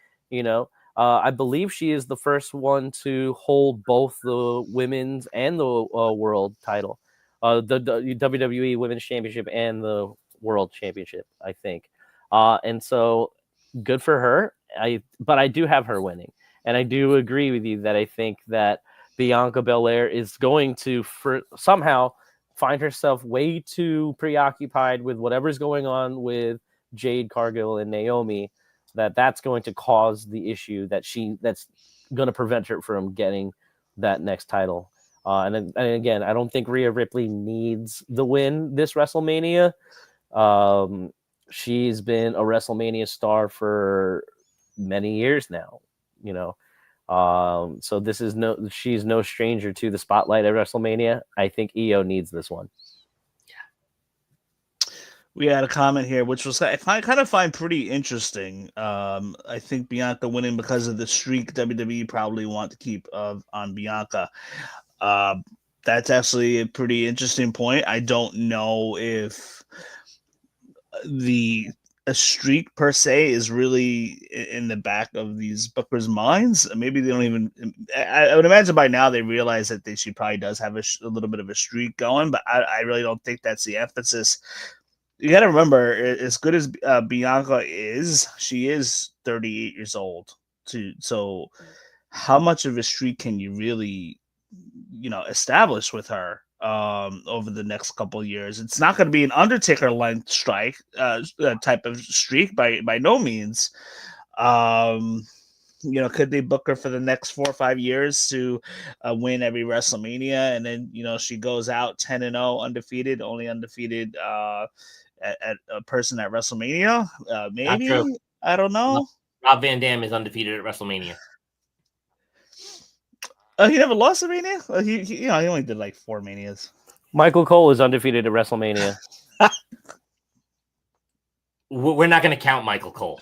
I believe she is the first one to hold both the women's and the world title, the WWE Women's Championship and the World Championship, I think. And so good for her. But I do have her winning. And I do agree with you that I think that Bianca Belair is going to somehow find herself way too preoccupied with whatever's going on with Jade Cargill and Naomi, that's going to cause the issue that's going to prevent her from getting that next title. And again, I don't think Rhea Ripley needs the win this WrestleMania. She's been a WrestleMania star for many years now, so she's no stranger to the spotlight at WrestleMania. I think Io needs this one. We had a comment here, which was I kind of find pretty interesting. I think Bianca winning because of the streak WWE probably want to keep on Bianca. Uh, that's actually a pretty interesting point. I don't know if the a streak per se is really in the back of these bookers' minds. Maybe they don't even. I would imagine by now they realize that she probably does have a little bit of a streak going, but I really don't think that's the emphasis. You got to remember, as good as Bianca is, she is 38 years old. So, how much of a streak can you really, establish with her over the next couple of years? It's not going to be an Undertaker length strike type of streak by no means. Could they book her for the next 4 or 5 years to win every WrestleMania, and then she goes out 10-0 undefeated, only undefeated at a person at WrestleMania? Maybe. I don't know. Rob Van Dam is undefeated at WrestleMania. He never lost a Mania. He only did like 4 Manias. Michael Cole is undefeated at WrestleMania. We're not going to count Michael Cole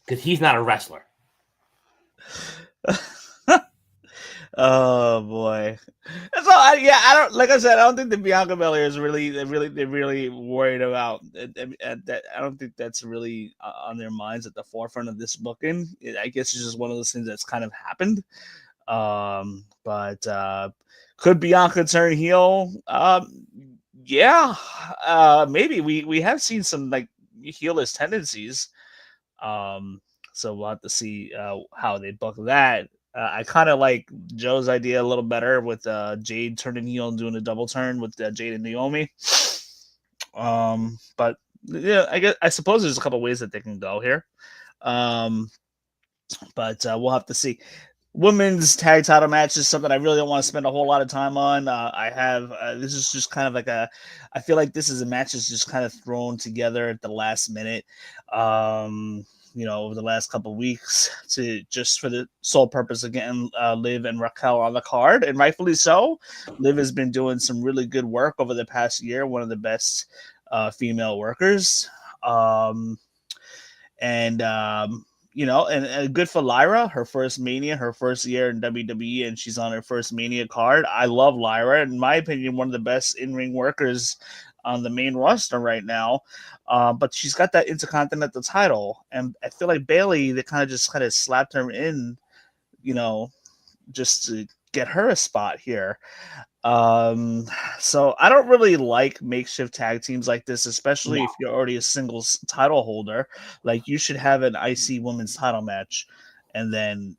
because he's not a wrestler. Oh boy. So I don't, like I said, I don't think the Bianca Belair is really worried about that. I don't think that's really on their minds at the forefront of this booking. I guess it's just one of those things that's kind of happened. But could Bianca turn heel? Yeah. Maybe we have seen some like heelish tendencies. So we'll have to see how they book that. I kind of like Joe's idea a little better with Jade turning heel and doing a double turn with Jade and Naomi. But yeah, I suppose there's a couple ways that they can go here. But we'll have to see. Women's tag title match is something I really don't want to spend a whole lot of time on. I have this is just kind of like I feel like this is a match that's just kind of thrown together at the last minute. Over the last couple of weeks to just for the sole purpose of getting Liv and Raquel on the card, and rightfully so. Liv has been doing some really good work over the past year, one of the best female workers. And good for Lyra, her first Mania, her first year in WWE, and she's on her first Mania card. I love Lyra, in my opinion, one of the best in-ring workers on the main roster right now. But she's got that Intercontinental title, and I feel like Bayley, they kind of slapped her in, just to get her a spot here. So I don't really like makeshift tag teams like this, especially if you're already a singles title holder. Like, you should have an IC women's title match, and then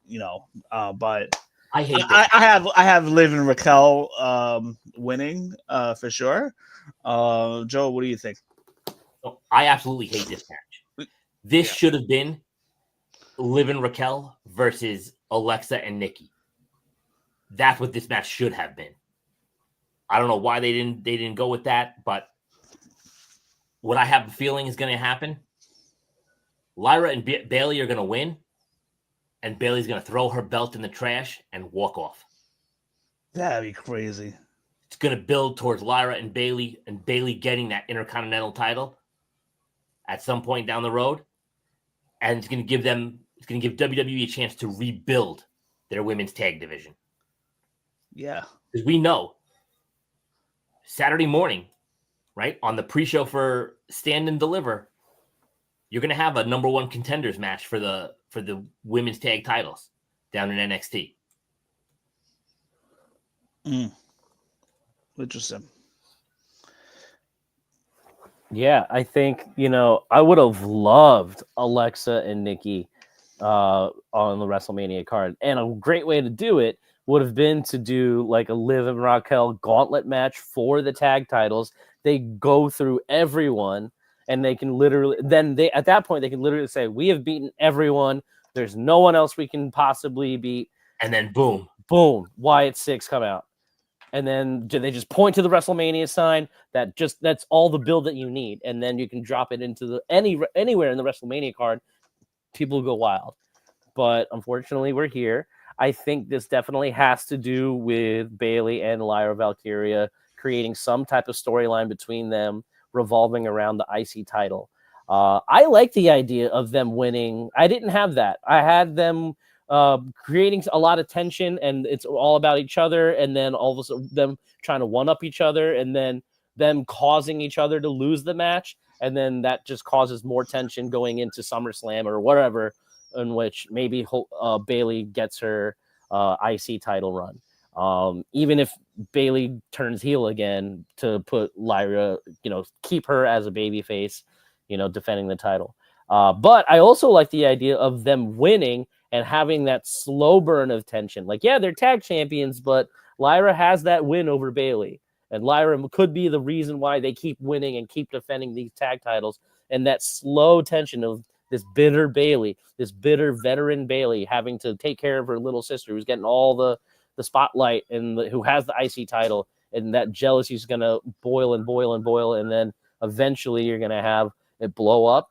but I hate that. I have Liv and Raquel winning for sure. Joe, what do you think? I absolutely hate this match. This should have been Liv and Raquel versus Alexa and Nikki. That's what this match should have been. I don't know why they didn't go with that, but what I have a feeling is going to happen, Lyra and Bayley are going to win, and Bayley's going to throw her belt in the trash and walk off. That'd be crazy. It's going to build towards Lyra and Bayley getting that Intercontinental title at some point down the road, and it's going to give WWE a chance to rebuild their women's tag division. Yeah, because we know Saturday morning, right, on the pre-show for Stand and Deliver, you're going to have a number one contenders match for the women's tag titles down in NXT. Interesting. Yeah, I think, I would have loved Alexa and Nikki on the WrestleMania card. And a great way to do it would have been to do like a Liv and Raquel gauntlet match for the tag titles. They go through everyone, and they can at that point, they can literally say, we have beaten everyone. There's no one else we can possibly beat. And then boom, Wyatt 6 come out. And then they just point to the WrestleMania sign. That's all the build that you need. And then you can drop it into anywhere in the WrestleMania card. People go wild. But unfortunately, we're here. I think this definitely has to do with Bayley and Lyra Valkyria creating some type of storyline between them revolving around the IC title. I like the idea of them winning. I didn't have that. I had them creating a lot of tension, and it's all about each other, and then all of a sudden them trying to one-up each other, and then them causing each other to lose the match, and then that just causes more tension going into SummerSlam or whatever, in which maybe Bayley gets her IC title run. Even if Bayley turns heel again to put Lyra, keep her as a babyface, defending the title. But I also like the idea of them winning and having that slow burn of tension. Like, yeah, they're tag champions, but Lyra has that win over Bayley. And Lyra could be the reason why they keep winning and keep defending these tag titles. And that slow tension of this bitter Bayley, this bitter veteran Bayley having to take care of her little sister who's getting all the spotlight and who has the IC title. And that jealousy is going to boil and boil and boil. And then eventually you're going to have it blow up.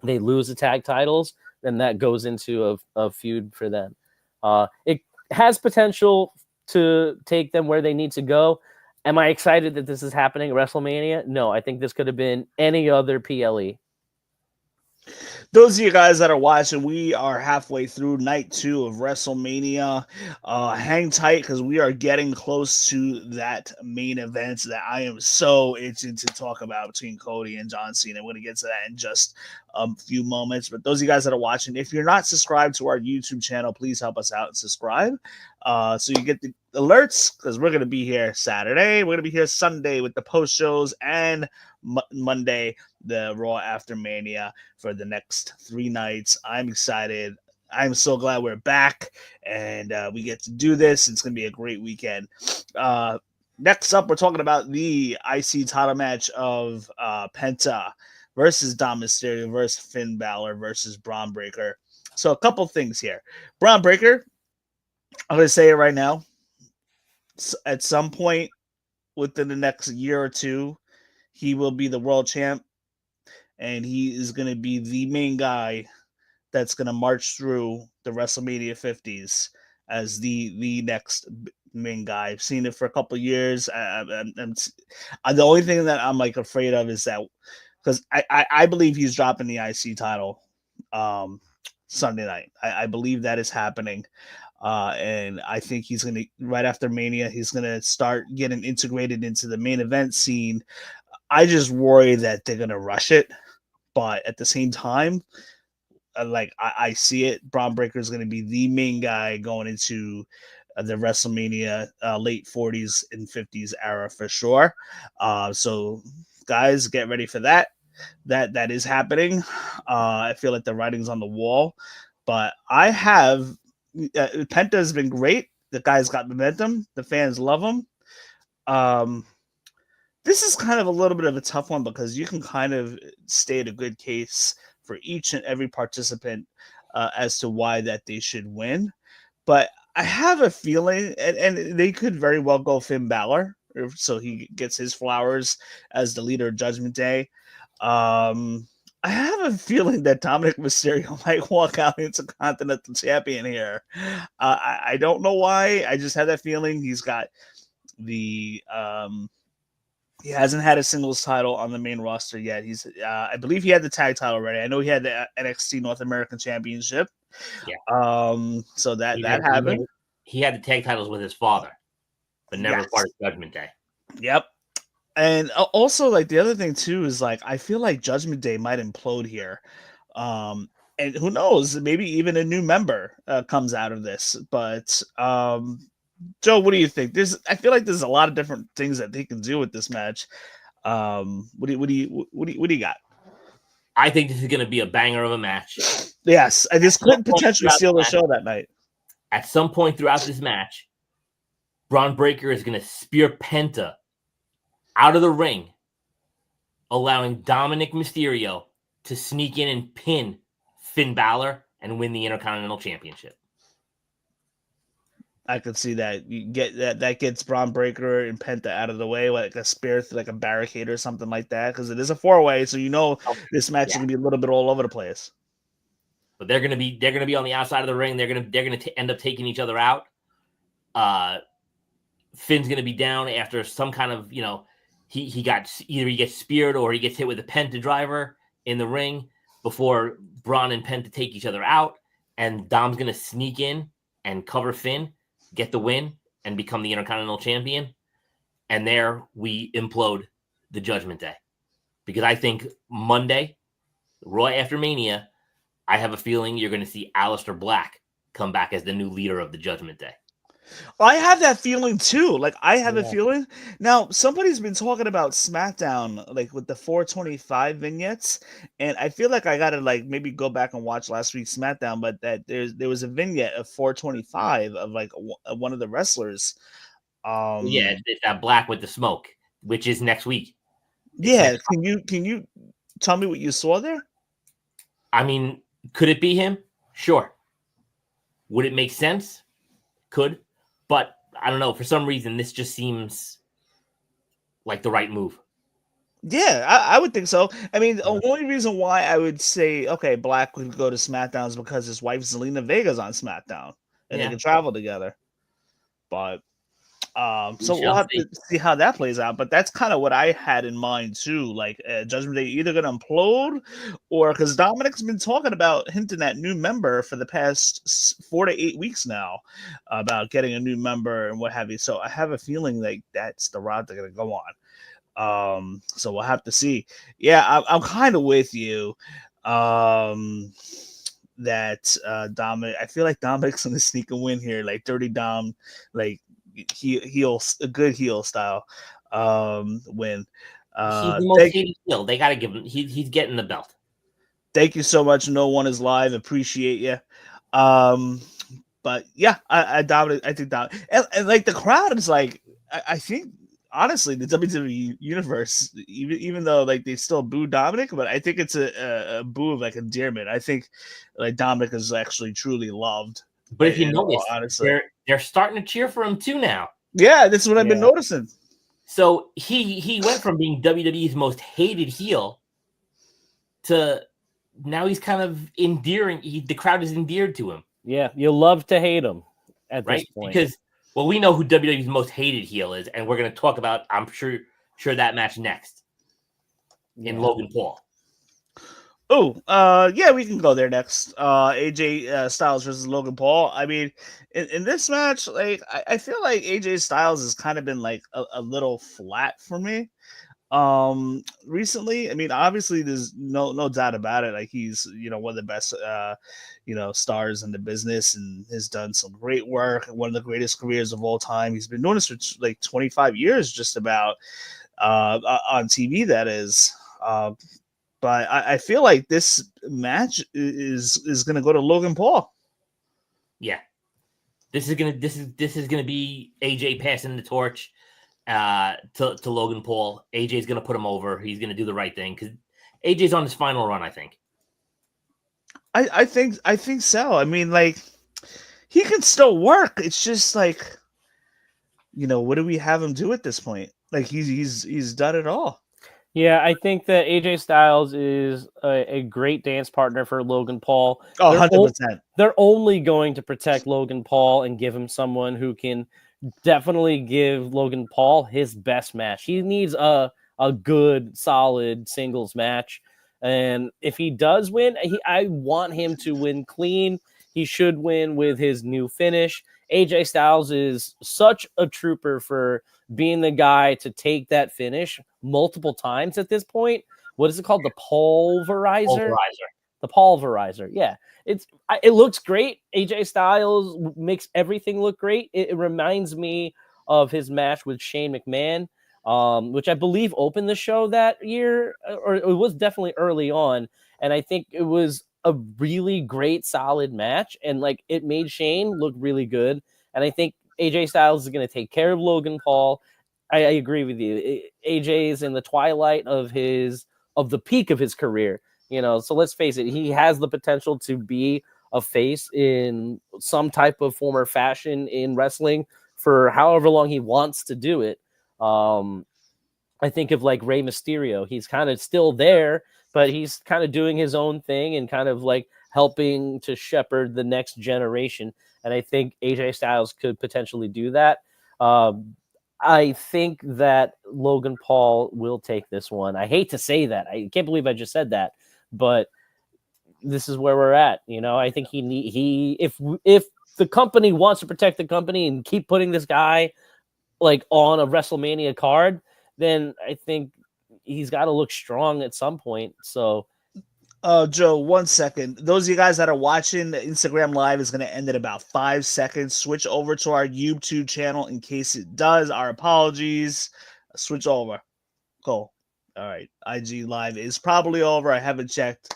They lose the tag titles. Then that goes into a feud for them. It has potential to take them where they need to go. Am I excited that this is happening at WrestleMania? No, I think this could have been any other PLE. Those of you guys that are watching, we are halfway through night 2 of WrestleMania. Hang tight because we are getting close to that main event that I am so itching to talk about between Cody and John Cena. I'm going to get to that in just a few moments. But those of you guys that are watching, if you're not subscribed to our YouTube channel, please help us out and subscribe so you get the alerts, because we're going to be here Saturday. We're going to be here Sunday with the post shows, and Monday, the Raw After Mania for the next 3 nights. I'm excited. I'm so glad we're back and we get to do this. It's going to be a great weekend. Next up, we're talking about the IC title match of Penta versus Dom Mysterio versus Finn Balor versus Braun Breaker. So a couple things here. Braun Breaker, I'm going to say it right now. At some point within the next year or two, he will be the world champ, and he is going to be the main guy that's going to march through the WrestleMania 50s as the next main guy. I've seen it for a couple of years. The only thing that I'm like afraid of is that, because I believe he's dropping the IC title Sunday night. I believe that is happening. And I think he's going to, right after Mania, he's going to start getting integrated into the main event scene. I just worry that they're going to rush it. But at the same time, I see it. Braun Breaker is going to be the main guy going into the WrestleMania late 40s and 50s era for sure. So guys, get ready for that. That is happening. I feel like the writing's on the wall. But I have... Penta has been great. The guy's got momentum. The fans love him. This is kind of a little bit of a tough one because you can kind of state a good case for each and every participant as to why that they should win. But I have a feeling, and they could very well go Finn Balor, so he gets his flowers as the leader of Judgment Day. I have a feeling that Dominic Mysterio might walk out into Continental Champion here. I don't know why. I just had that feeling. He's got the he hasn't had a singles title on the main roster yet. He's I believe he had the tag title already. I know he had the NXT North American Championship. Yeah. So that happened. He had the tag titles with his father, but never part of Judgment Day. Yep. And also, like, the other thing too is, like, I feel like Judgment Day might implode here, and who knows, maybe even a new member comes out of this. But Joe, what do you think? I feel like there's a lot of different things that they can do with this match. What do you got? I think this is going to be a banger of a match. Yes, and this could potentially steal the show that night. At some point throughout this match, Braun Breaker is going to spear Penta out of the ring, allowing Dominic Mysterio to sneak in and pin Finn Balor and win the Intercontinental Championship. I could see that. You get that gets Braun Breaker and Penta out of the way, like a spear, like a barricade or something like that, because it is a 4-way. So this match is gonna be a little bit all over the place. But they're gonna be on the outside of the ring. They're gonna end up taking each other out. Finn's going to be down after some kind of, he gets speared or he gets hit with a Penta driver in the ring before Braun and Penta take each other out. And Dom's going to sneak in and cover Finn, get the win, and become the Intercontinental Champion. And there we implode the Judgment Day. Because I think Monday, Raw after Mania, I have a feeling you're going to see Aleister Black come back as the new leader of the Judgment Day. I have that feeling too. Like I have a feeling. Now somebody's been talking about SmackDown, like with the 425 vignettes, and I feel like I gotta like maybe go back and watch last week's SmackDown. But that there was a vignette of 425 of like one of the wrestlers. Yeah, it's that Black with the smoke, which is next week. Yeah, can you tell me what you saw there? I mean, could it be him? Sure. Would it make sense? Could. But I don't know. For some reason, this just seems like the right move. Yeah, I would think so. I mean, the only reason why I would say, okay, Black would go to SmackDown is because his wife, Zelina Vega's on SmackDown, and they can travel together. But, so we'll have to see how that plays out. But that's kind of what I had in mind, too. Like, Judgment Day either going to implode or because Dominic's been talking about hinting at new member for the past 4 to 8 weeks now about getting a new member and what have you. So I have a feeling like that's the route they're going to go on. So we'll have to see. Yeah, I'm kind of with you. That Dominic, I feel like Dominic's gonna sneak a win here, like Dirty Dom, like a good heel style win. He's the most hated heel. They gotta give him. He's getting the belt. Thank you so much. No One Is Live. Appreciate you. But yeah, I Dominic. I think Dominic, and like the crowd is like, I think. Honestly, the WWE universe, even though like they still boo Dominic, but I think it's a boo of like endearment. I think like Dominic is actually truly loved. But if you notice, honestly, they're starting to cheer for him too now. Yeah, that's what I've been noticing. So he went from being WWE's most hated heel to now he's kind of endearing. The crowd is endeared to him. Yeah, you love to hate him at this point. Because well, we know who WWE's most hated heel is, and we're going to talk about, I'm sure that match next in Logan Paul. Oh, yeah, we can go there next. AJ Styles versus Logan Paul. I mean, in this match, like I feel like AJ Styles has kind of been like a little flat for me. Recently, I mean, obviously there's no doubt about it. Like he's, one of the best, stars in the business and has done some great work. One of the greatest careers of all time. He's been doing this for like 25 years, just about, on TV. That is, but I feel like this match is gonna go to Logan Paul. Yeah, this is gonna be AJ passing the torch to Logan Paul. AJ's gonna put him over. He's gonna do the right thing because AJ's on his final run. I think. I think so. I mean, like he can still work. It's just like, what do we have him do at this point? Like he's done it all. Yeah, I think that AJ Styles is a great dance partner for Logan Paul. Oh, 100%. They're only going to protect Logan Paul and give him someone who can definitely give Logan Paul his best match. He needs a good, solid singles match. And if he does win, I want him to win clean. He should win with his new finish. AJ Styles is such a trooper for being the guy to take that finish multiple times at this point. What is it called? The pulverizer? The pulverizer. Yeah. It looks great. AJ Styles makes everything look great. It reminds me of his match with Shane McMahon, which I believe opened the show that year, or it was definitely early on. And I think it was a really great, solid match. And like it made Shane look really good. And I think AJ Styles is going to take care of Logan Paul. I agree with you. AJ is in the twilight of the peak of his career. So let's face it, he has the potential to be a face in some type of form or fashion in wrestling for however long he wants to do it. I think of like Rey Mysterio. He's kind of still there, but he's kind of doing his own thing and kind of like helping to shepherd the next generation. And I think AJ Styles could potentially do that. I think that Logan Paul will take this one. I hate to say that. I can't believe I just said that, but this is where we're at. I think if the company wants to protect the company and keep putting this guy like on a WrestleMania card, then I think he's got to look strong at some point. So, Joe, 1 second. Those of you guys that are watching, the Instagram Live is going to end in about 5 seconds. Switch over to our YouTube channel in case it does. Our apologies. Switch over. Cool. All right. IG Live is probably over. I haven't checked,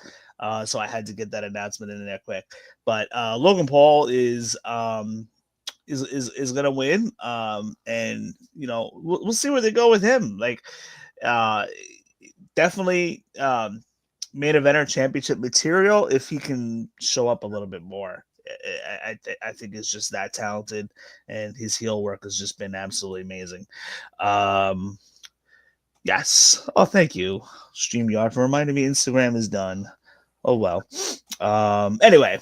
so I had to get that announcement in there quick. But Logan Paul is going to win, and we'll see where they go with him. Like, definitely. Main eventer championship material if he can show up a little bit more. I think it's just that talented, and his heel work has just been absolutely amazing. Yes. Oh, thank you, StreamYard, for reminding me Instagram is done. Oh well. Anyway,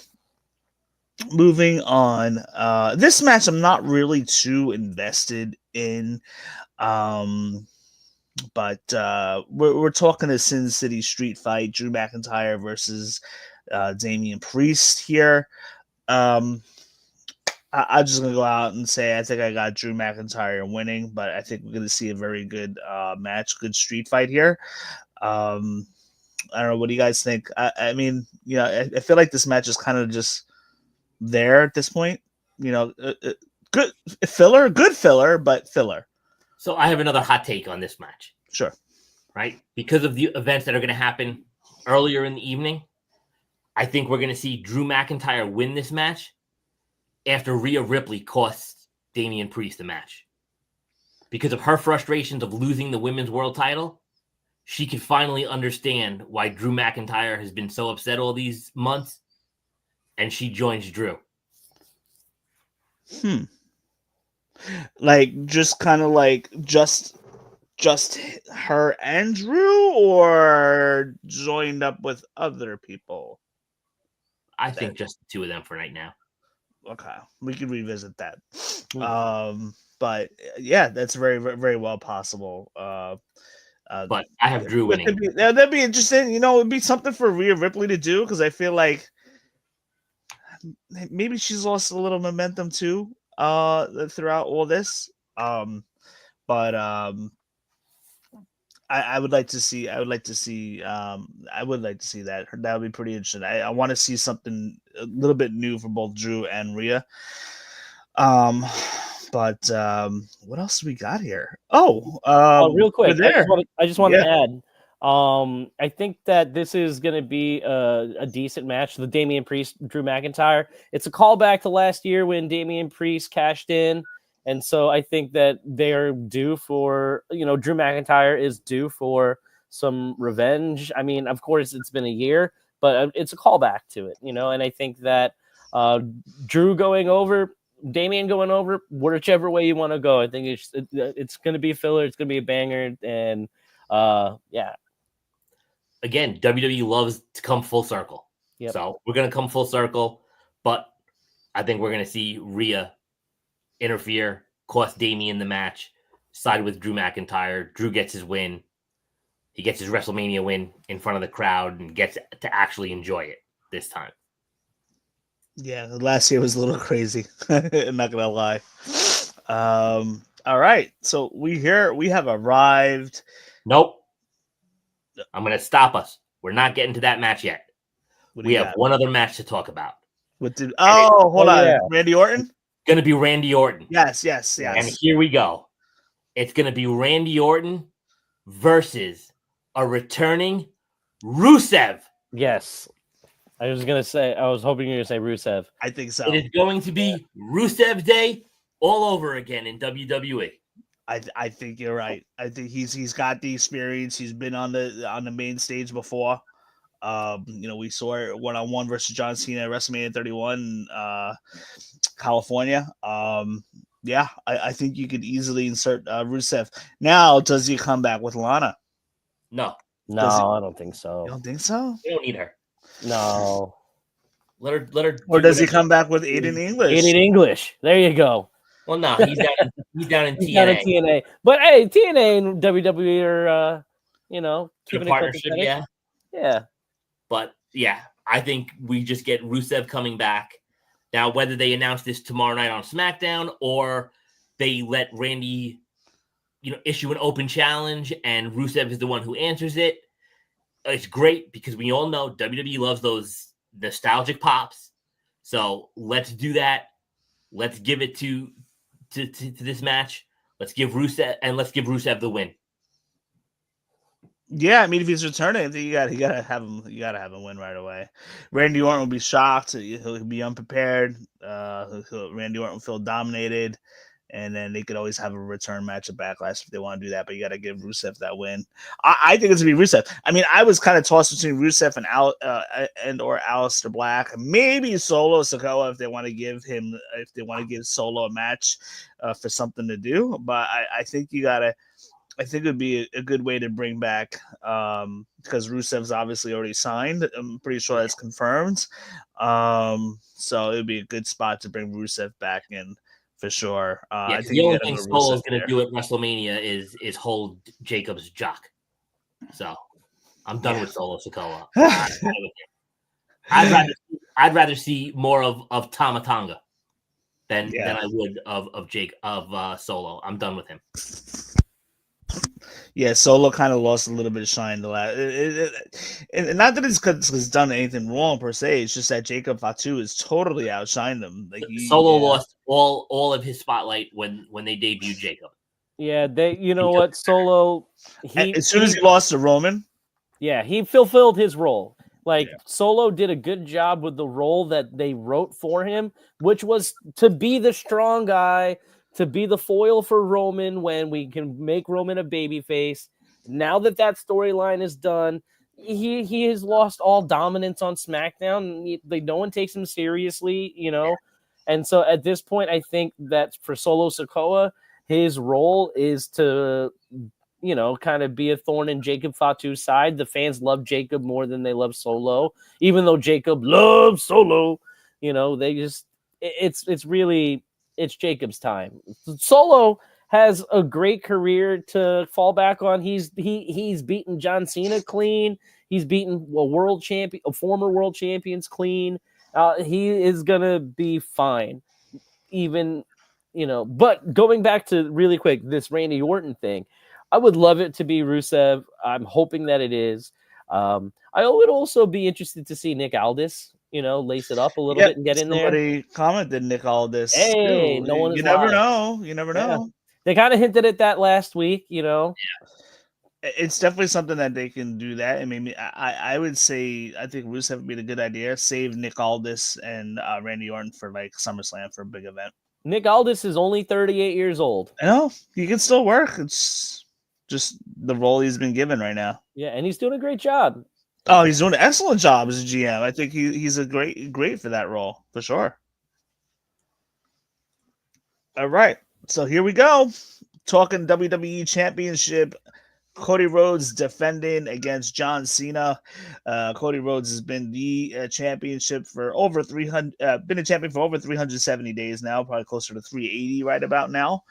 moving on. This match I'm not really too invested in. But we're talking a Sin City Street fight, Drew McIntyre versus Damian Priest here. I'm just going to go out and say I think I got Drew McIntyre winning, but I think we're going to see a very good match, good street fight here. I don't know. What do you guys think? I mean, I feel like this match is kind of just there at this point. Good filler, but filler. So I have another hot take on this match. Sure. Right? Because of the events that are going to happen earlier in the evening, I think we're going to see Drew McIntyre win this match after Rhea Ripley costs Damian Priest the match. Because of her frustrations of losing the women's world title, she can finally understand why Drew McIntyre has been so upset all these months, and she joins Drew. Like, just kind of like just her and Drew, or joined up with other people? I think just the two of them for right now. Okay, we can revisit that. But yeah, that's very, very well possible. But I have Drew winning. That'd be interesting. It'd be something for Rhea Ripley to do, because I feel like maybe she's lost a little momentum too throughout all this. But I would like to see that. That would be pretty interesting. I want to see something a little bit new for both Drew and Rhea. But what else do we got here? Real quick, I just want to add. I think that this is going to be a decent match. The Damian Priest, Drew McIntyre. It's a callback to last year when Damian Priest cashed in. And so I think that they're due for, Drew McIntyre is due for some revenge. I mean, of course, it's been a year, but it's a callback to it, and I think that Drew going over, Damian going over, whichever way you want to go, I think it's going to be a filler. It's going to be a banger. And yeah. Again, WWE loves to come full circle. Yep. So we're going to come full circle, but I think we're going to see Rhea interfere, cost Damian the match, side with Drew McIntyre. Drew gets his win. He gets his WrestleMania win in front of the crowd and gets to actually enjoy it this time. Yeah, last year was a little crazy. I'm not going to lie. All right. So we have arrived. Nope. I'm going to stop us. We're not getting to that match yet. We have one other match to talk about. Hold on. Yeah. Randy Orton? Going to be Randy Orton. Yes. And here we go. It's going to be Randy Orton versus a returning Rusev. Yes. I was hoping you were going to say Rusev. I think so. It is going to be Rusev Day all over again in WWE. I think you're right. I think he's got the experience. He's been on the main stage before. We saw it 1-on-1 versus John Cena at WrestleMania 31 California. I think you could easily insert Rusev. Now, does he come back with Lana? No, I don't think so. You don't think so? You don't need her. No. Let her. Or does he come back with Aiden English? Aiden English. There you go. Well, no, he's down. He's down in He's down in TNA. TNA. But hey, TNA and WWE are, The keeping it partnership, copacetic. yeah. Yeah. But yeah, I think we just get Rusev coming back. Now, whether they announce this tomorrow night on SmackDown or they let Randy, issue an open challenge and Rusev is the one who answers it, it's great because we all know WWE loves those nostalgic pops. So let's do that. Let's give it to this match. Let's give Rusev the win. Yeah, I mean, if he's returning, I think you gotta have him. You gotta have him win right away. Randy Orton will be shocked. He'll be unprepared. Randy Orton will feel dominated, and then they could always have a return match at Backlash if they want to do that. But you got to give Rusev that win. I think it's gonna be Rusev. I mean, I was kind of tossed between Rusev and or Aleister Black, maybe Solo Sikoa if they want to give Solo a match for something to do. But I think you gotta. I think it would be a good way to bring back because Rusev's obviously already signed. I'm pretty sure that's confirmed. So it would be a good spot to bring Rusev back in for sure. I think the only thing Solo's going to do at WrestleMania is hold Jacob's jock. So I'm done with Solo Sikoa. I'd rather see more of Tama Tonga than I would of Solo. I'm done with him. Yeah, Solo kind of lost a little bit of shine the last. And not that it's because he's done anything wrong per se. It's just that Jacob Fatu has totally outshined them. Solo lost all of his spotlight when they debuted Jacob. Yeah, what Solo. As soon as he lost to Roman. Yeah, he fulfilled his role. Solo did a good job with the role that they wrote for him, which was to be the strong guy. To be the foil for Roman when we can make Roman a babyface. Now that storyline is done, he has lost all dominance on SmackDown. No one takes him seriously, And so at this point, I think that for Solo Sikoa, his role is to, kind of be a thorn in Jacob Fatu's side. The fans love Jacob more than they love Solo, even though Jacob loves Solo. They just it's Jacob's time. Solo has a great career to fall back on. He's beaten John Cena clean. He's beaten former world champions clean. He is gonna be fine. Even but going back to really quick this Randy Orton thing, I would love it to be Rusev. I'm hoping that it is. I would also be interested to see Nick Aldis. Lace it up a little bit and get in there. Somebody commented Nick Aldis. Hey, no one is. You never know. You never know. They kind of hinted at that last week. It's definitely something that they can do that. I mean, I would say I think Rusev would be a good idea. Save Nick Aldis and Randy Orton for SummerSlam for a big event. Nick Aldis is only 38 years old. I know he can still work. It's just the role he's been given right now. Yeah, and he's doing a great job. Oh, he's doing an excellent job as a GM. I think he's a great for that role for sure. All right, so here we go. Talking WWE Championship. Cody Rhodes defending against John Cena. Cody Rhodes has been the championship for over 300. Been a champion for over 370 days now, probably closer to 380 right about now.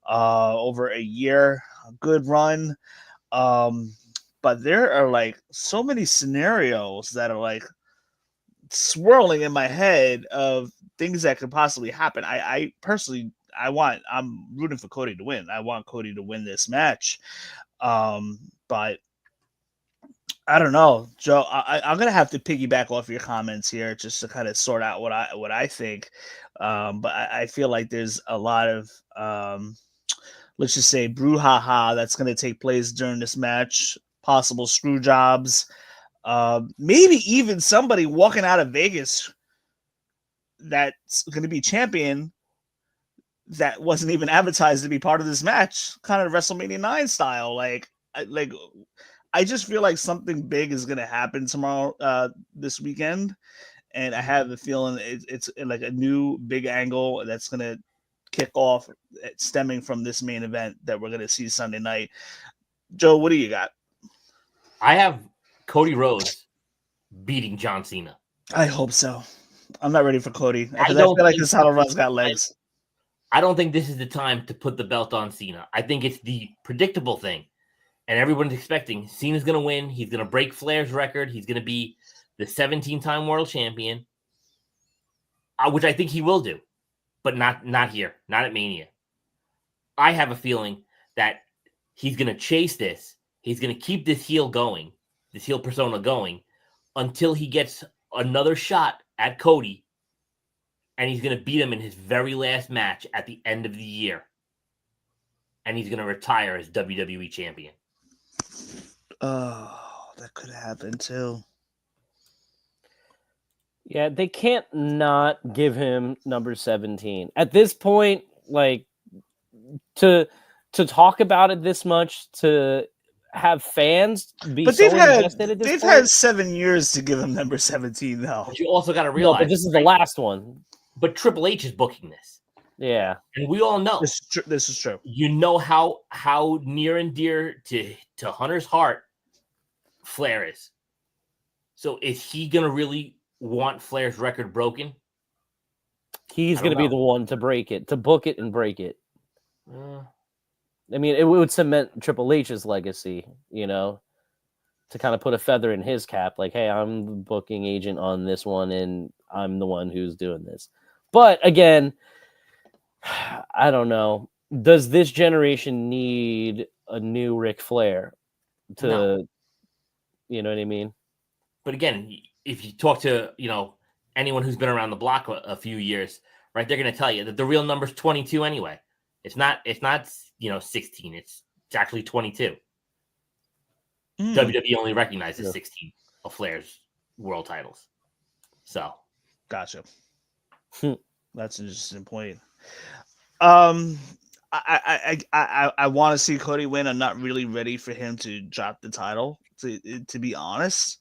Over a year, a good run. But there are so many scenarios that are swirling in my head of things that could possibly happen. I personally, I'm rooting for Cody to win. I want Cody to win this match. But I don't know, Joe. I'm gonna have to piggyback off your comments here just to kind of sort out what I think. But I feel like there's a lot of let's just say brouhaha that's gonna take place during this match. Possible screw jobs, maybe even somebody walking out of Vegas that's going to be champion that wasn't even advertised to be part of this match, kind of WrestleMania 9 style. I just feel like something big is going to happen tomorrow, this weekend, and I have the feeling it's like a new big angle that's going to kick off, stemming from this main event that we're going to see Sunday night. Joe, what do you got? I have Cody Rhodes beating John Cena. I hope so. I'm not ready for Cody. I feel like this title run's got legs. I don't think this is the time to put the belt on Cena. I think it's the predictable thing. And everyone's expecting Cena's going to win. He's going to break Flair's record. He's going to be the 17-time world champion, which I think he will do, but not here, not at Mania. I have a feeling that he's going to chase this. He's going to keep this heel going, this heel persona going, until he gets another shot at Cody, and he's going to beat him in his very last match at the end of the year. And he's going to retire as WWE champion. Oh, that could happen too. Yeah, they can't not give him number 17. At this point, like to talk about it this much, to have fans be But so invested at this they've point. had 7 years to give him number 17 though. But you also got to No, realize, but this is the last one. But Triple H is booking this. Yeah. And we all know This is true. You know how near and dear to Hunter's heart Flair is. So is he going to really want Flair's record broken? He's going to be the one to break it, to book it and break it. I mean, it would cement Triple H's legacy, you know, to kind of put a feather in his cap. Like, hey, I'm the booking agent on this one, and I'm the one who's doing this. But again, I don't know. Does this generation need a new Ric Flair to, No. You know what I mean? But again, if you talk to, anyone who's been around the block a few years, right, they're going to tell you that the real number's 22 anyway. It's not 16. It's actually 22. WWE only recognizes 16 of Flair's world titles. So, gotcha. That's an interesting point. I want to see Cody win. I'm not really ready for him to drop the title, to be honest.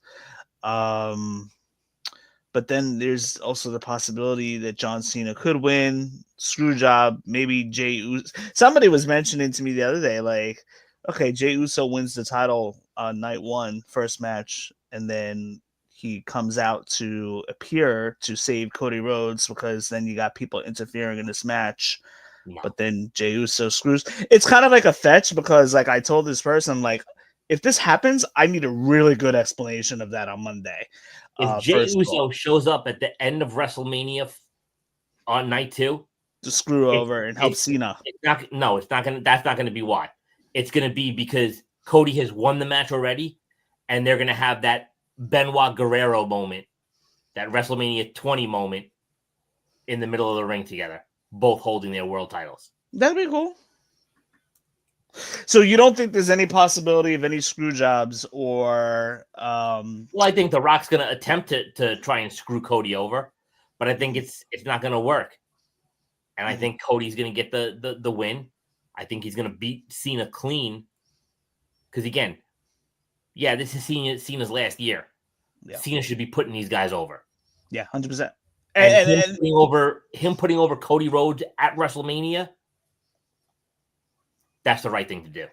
But then there's also the possibility that John Cena could win. Screwjob, maybe Jey Uso. Somebody was mentioning to me the other day, like, okay, Jey Uso wins the title on night one, first match, and then he comes out to appear to save Cody Rhodes because then you got people interfering in this match. no. But then Jey Uso screws. It's kind of like a fetch because, like, I told this person, like, if this happens, I need a really good explanation of that on Monday. If Jey Uso shows up at the end of WrestleMania on night 2 to screw over and help Cena, it's not gonna. That's not gonna be why. It's gonna be because Cody has won the match already, and they're gonna have that Benoit Guerrero moment, that WrestleMania 20 moment, in the middle of the ring together, both holding their world titles. That'd be cool. So you don't think there's any possibility of any screw jobs or? Well, I think The Rock's going to attempt to try and screw Cody over, but I think it's not going to work. And I think Cody's going to get the win. I think he's going to beat Cena clean. Because again, this is Cena's last year. Yeah. Cena should be putting these guys over. Yeah, 100%. And him putting over Cody Rhodes at WrestleMania, that's the right thing to do.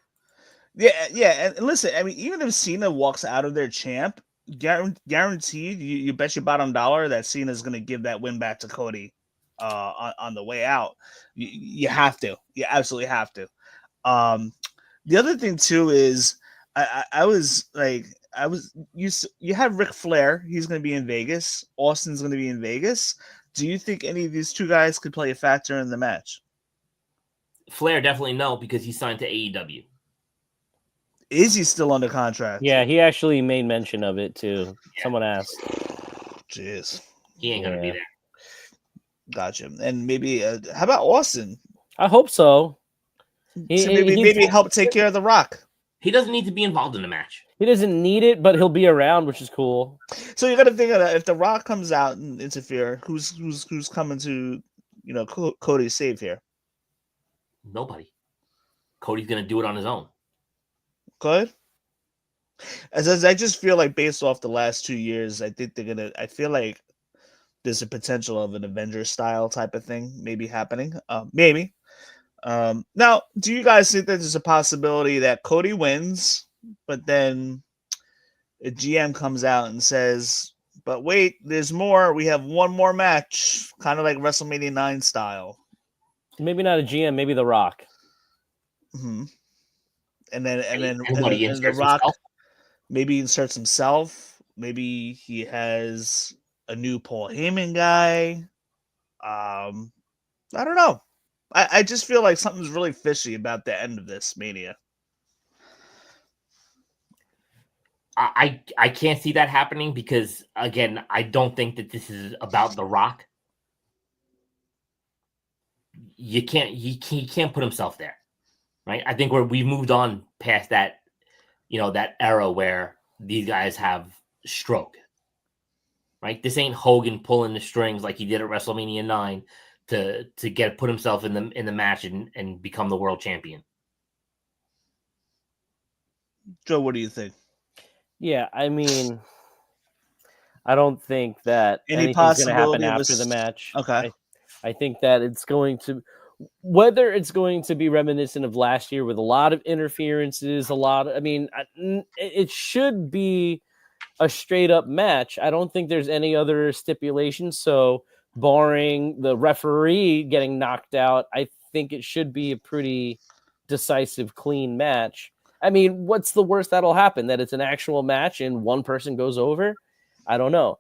Yeah. And listen, I mean, even if Cena walks out of their champ, guaranteed, you bet your bottom dollar that Cena's going to give that win back to Cody on the way out. You have to. You absolutely have to. The other thing, too, is you have Ric Flair. He's going to be in Vegas. Austin's going to be in Vegas. Do you think any of these two guys could play a factor in the match? Flair definitely no, because he signed to AEW. Is he still under contract? Yeah, he actually made mention of it too. Yeah. Someone asked. Jeez. He ain't gonna be there. Gotcha. And maybe how about Austin? I hope so. Maybe help take care of The Rock. He doesn't need to be involved in the match. He doesn't need it, but he'll be around, which is cool. So you got to think of that. If The Rock comes out and interfere, who's coming to Cody's save here? Nobody. Cody's gonna do it on his own. Good. As I just feel like based off the last 2 years, I think I feel like there's a potential of an Avengers style type of thing maybe happening. Maybe. Now, do you guys think that there's a possibility that Cody wins, but then a GM comes out and says, but wait, there's more. We have one more match, kind of like WrestleMania 9 style. Maybe not a GM, maybe The Rock. Mm-hmm. And then Anybody and The inserts Rock himself. maybe inserts himself. Maybe he has a new Paul Heyman guy. I don't know. I just feel like something's really fishy about the end of this Mania. I can't see that happening because again, I don't think that this is about The Rock. He can't put himself there, right? I think we've moved on past that, that era where these guys have stroke, right? This ain't Hogan pulling the strings like he did at WrestleMania 9 to put himself in the match and become the world champion. Joe, what do you think? Yeah, I mean, I don't think that Any anything's going to happen possibility of after the match. Okay. I think that it's going to, whether it's going to be reminiscent of last year with a lot of interferences, it should be a straight up match. I don't think there's any other stipulation. So, barring the referee getting knocked out, I think it should be a pretty decisive, clean match. I mean, what's the worst that'll happen? That it's an actual match and one person goes over? I don't know.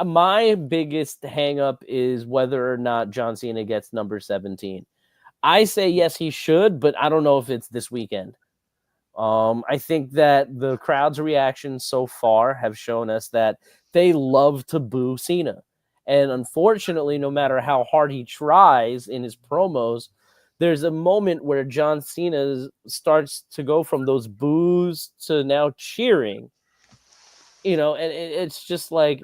My biggest hang up is whether or not John Cena gets number 17. I say yes, he should, but I don't know if it's this weekend. I think that the crowd's reactions so far have shown us that they love to boo Cena. And unfortunately, no matter how hard he tries in his promos, there's a moment where John Cena starts to go from those boos to now cheering. And it's just like,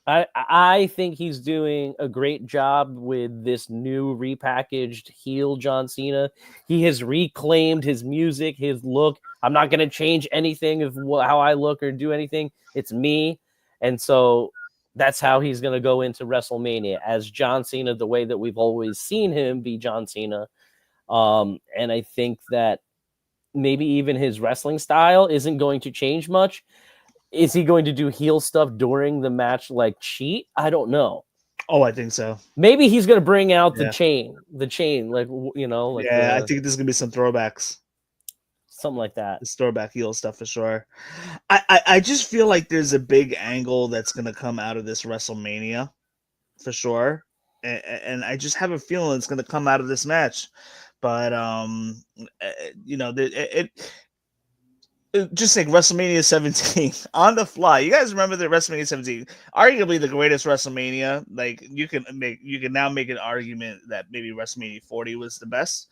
I think he's doing a great job with this new repackaged heel John Cena. He has reclaimed his music, his look. I'm not going to change anything of how I look or do anything. It's me. And so that's how he's going to go into WrestleMania as John Cena, the way that we've always seen him be John Cena. And I think that maybe even his wrestling style isn't going to change much. Is he going to do heel stuff during the match like cheat? I don't know. Oh, I think so. Maybe he's going to bring out Yeah. the chain, like I think there's going to be some throwbacks. Something like that. This throwback heel stuff for sure. I just feel like there's a big angle that's going to come out of this WrestleMania for sure. And I just have a feeling it's going to come out of this match. But, just like WrestleMania 17 on the fly. You guys remember the WrestleMania 17? Arguably the greatest WrestleMania. Like you can now make an argument that maybe WrestleMania 40 was the best.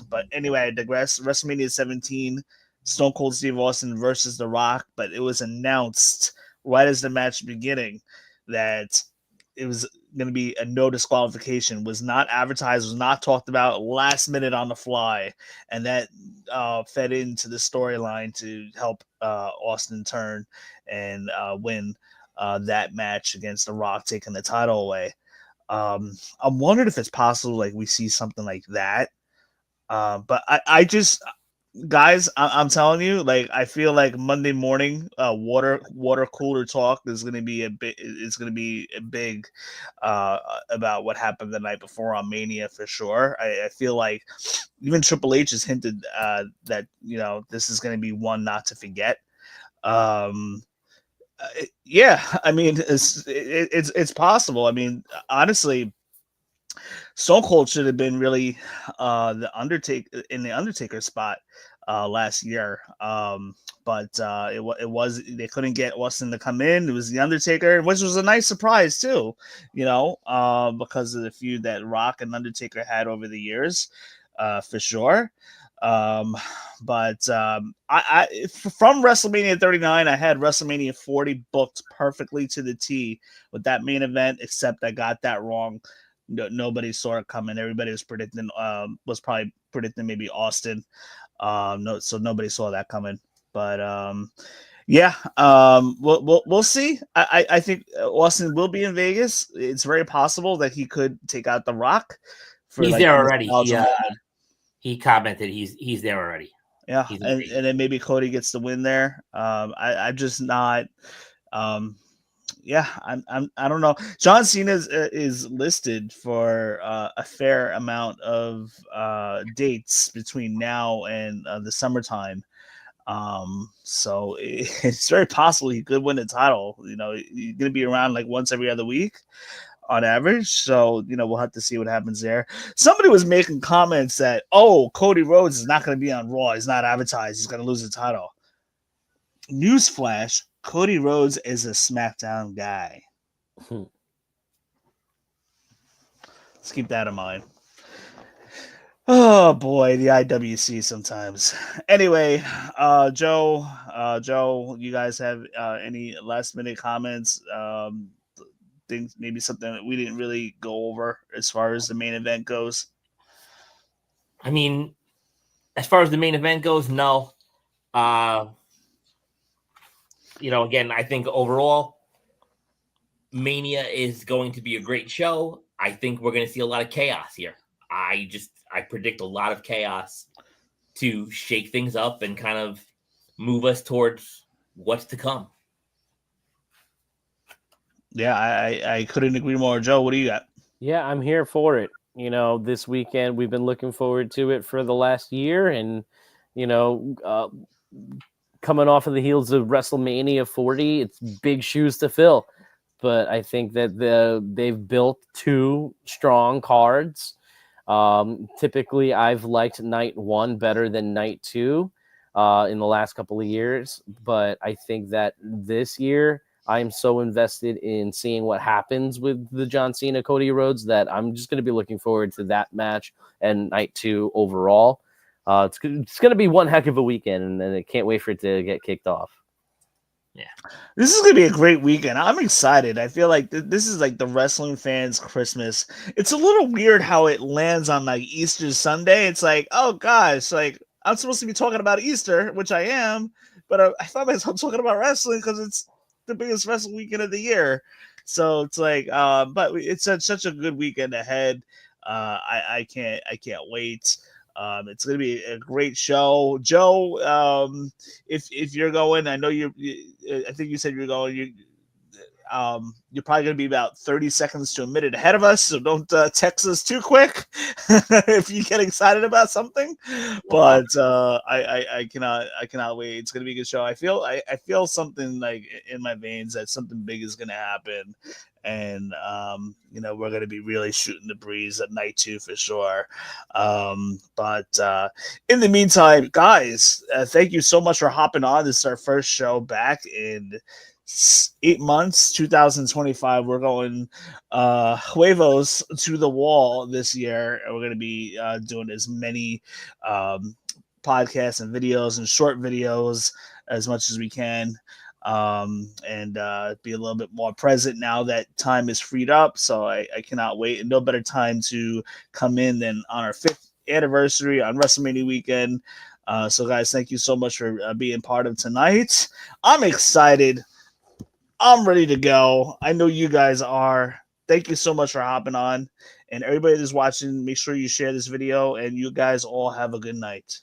But anyway, I digress. WrestleMania 17, Stone Cold Steve Austin versus The Rock, but it was announced right as the match beginning that it was going to be a no disqualification, was not advertised, was not talked about, last minute on the fly. And that fed into the storyline to help Austin turn and win that match against The Rock, taking the title away. I'm wondering if it's possible, like we see something like that. But I just, guys, I'm telling you, like I feel like Monday morning water cooler talk is going to be a big about what happened the night before on Mania for sure. I feel like even Triple H has hinted that this is going to be one not to forget. Yeah, I mean it's possible. I mean, honestly, Stone Cold should have been really the Undertaker spot last year. But it was, they couldn't get Austin to come in. It was the Undertaker, which was a nice surprise too, because of the feud that Rock and Undertaker had over the years, for sure. But I from WrestleMania 39, I had WrestleMania 40 booked perfectly to the T with that main event, except I got that wrong. Nobody saw it coming. Everybody was probably predicting maybe Austin. So nobody saw that coming. But we'll see. I think Austin will be in Vegas. It's very possible that he could take out The Rock. He's there already. He commented he's there already. Yeah, and then maybe Cody gets the win there. I'm just not. Yeah, I don't know. John Cena is listed for a fair amount of dates between now and the summertime. So it's very possible he could win the title. You know, he's gonna be around like once every other week on average. So, you know, we'll have to see what happens there. Somebody was making comments that, oh, Cody Rhodes is not going to be on Raw. He's not advertised. He's going to lose the title. Newsflash, Cody Rhodes is a SmackDown guy. Let's keep that in mind. Oh boy, the IWC sometimes. Anyway, Joe, you guys have any last minute comments? Things, maybe something that we didn't really go over as far as the main event goes. I mean, as far as the main event goes, no. You know, again, I think overall, Mania is going to be a great show. I think we're going to see a lot of chaos here. I predict a lot of chaos to shake things up and kind of move us towards what's to come. Yeah, I couldn't agree more. Joe, what do you got? Yeah, I'm here for it. You know, this weekend we've been looking forward to it for the last year, and you know, coming off of the heels of WrestleMania 40, it's big shoes to fill. But I think that they've built two strong cards. Typically, I've liked night one better than night two in the last couple of years, but I think that this year I am so invested in seeing what happens with the John Cena Cody Rhodes that I'm just going to be looking forward to that match and night two overall. It's going to be one heck of a weekend, and I can't wait for it to get kicked off. Yeah, this is gonna be a great weekend. I'm excited. I feel like this is like the wrestling fans' Christmas. It's a little weird how it lands on like Easter Sunday. It's like, oh gosh, like I'm supposed to be talking about Easter, which I am, but I found myself talking about wrestling because it's the biggest wrestling weekend of the year. So it's like, but it's such a good weekend ahead. I can't wait. It's going to be a great show. Joe, if you're going, I know I think you said you're going. You're probably going to be about 30 seconds to a minute ahead of us, so don't text us too quick if you get excited about something. But I cannot wait. It's going to be a good show. I feel something like in my veins that something big is going to happen. And you know, we're going to be really shooting the breeze at night two for sure. But in the meantime, guys, thank you so much for hopping on. This is our first show back in 8 months, 2025. We're going huevos to the wall this year. We're going to be doing as many podcasts and videos and short videos as much as we can. And be a little bit more present now that time is freed up. So I cannot wait. And no better time to come in than on our 5th anniversary on WrestleMania weekend. So guys, thank you so much for being part of tonight. I'm excited. I'm ready to go. I know you guys are. Thank you so much for hopping on. And everybody that's watching, make sure you share this video, and you guys all have a good night.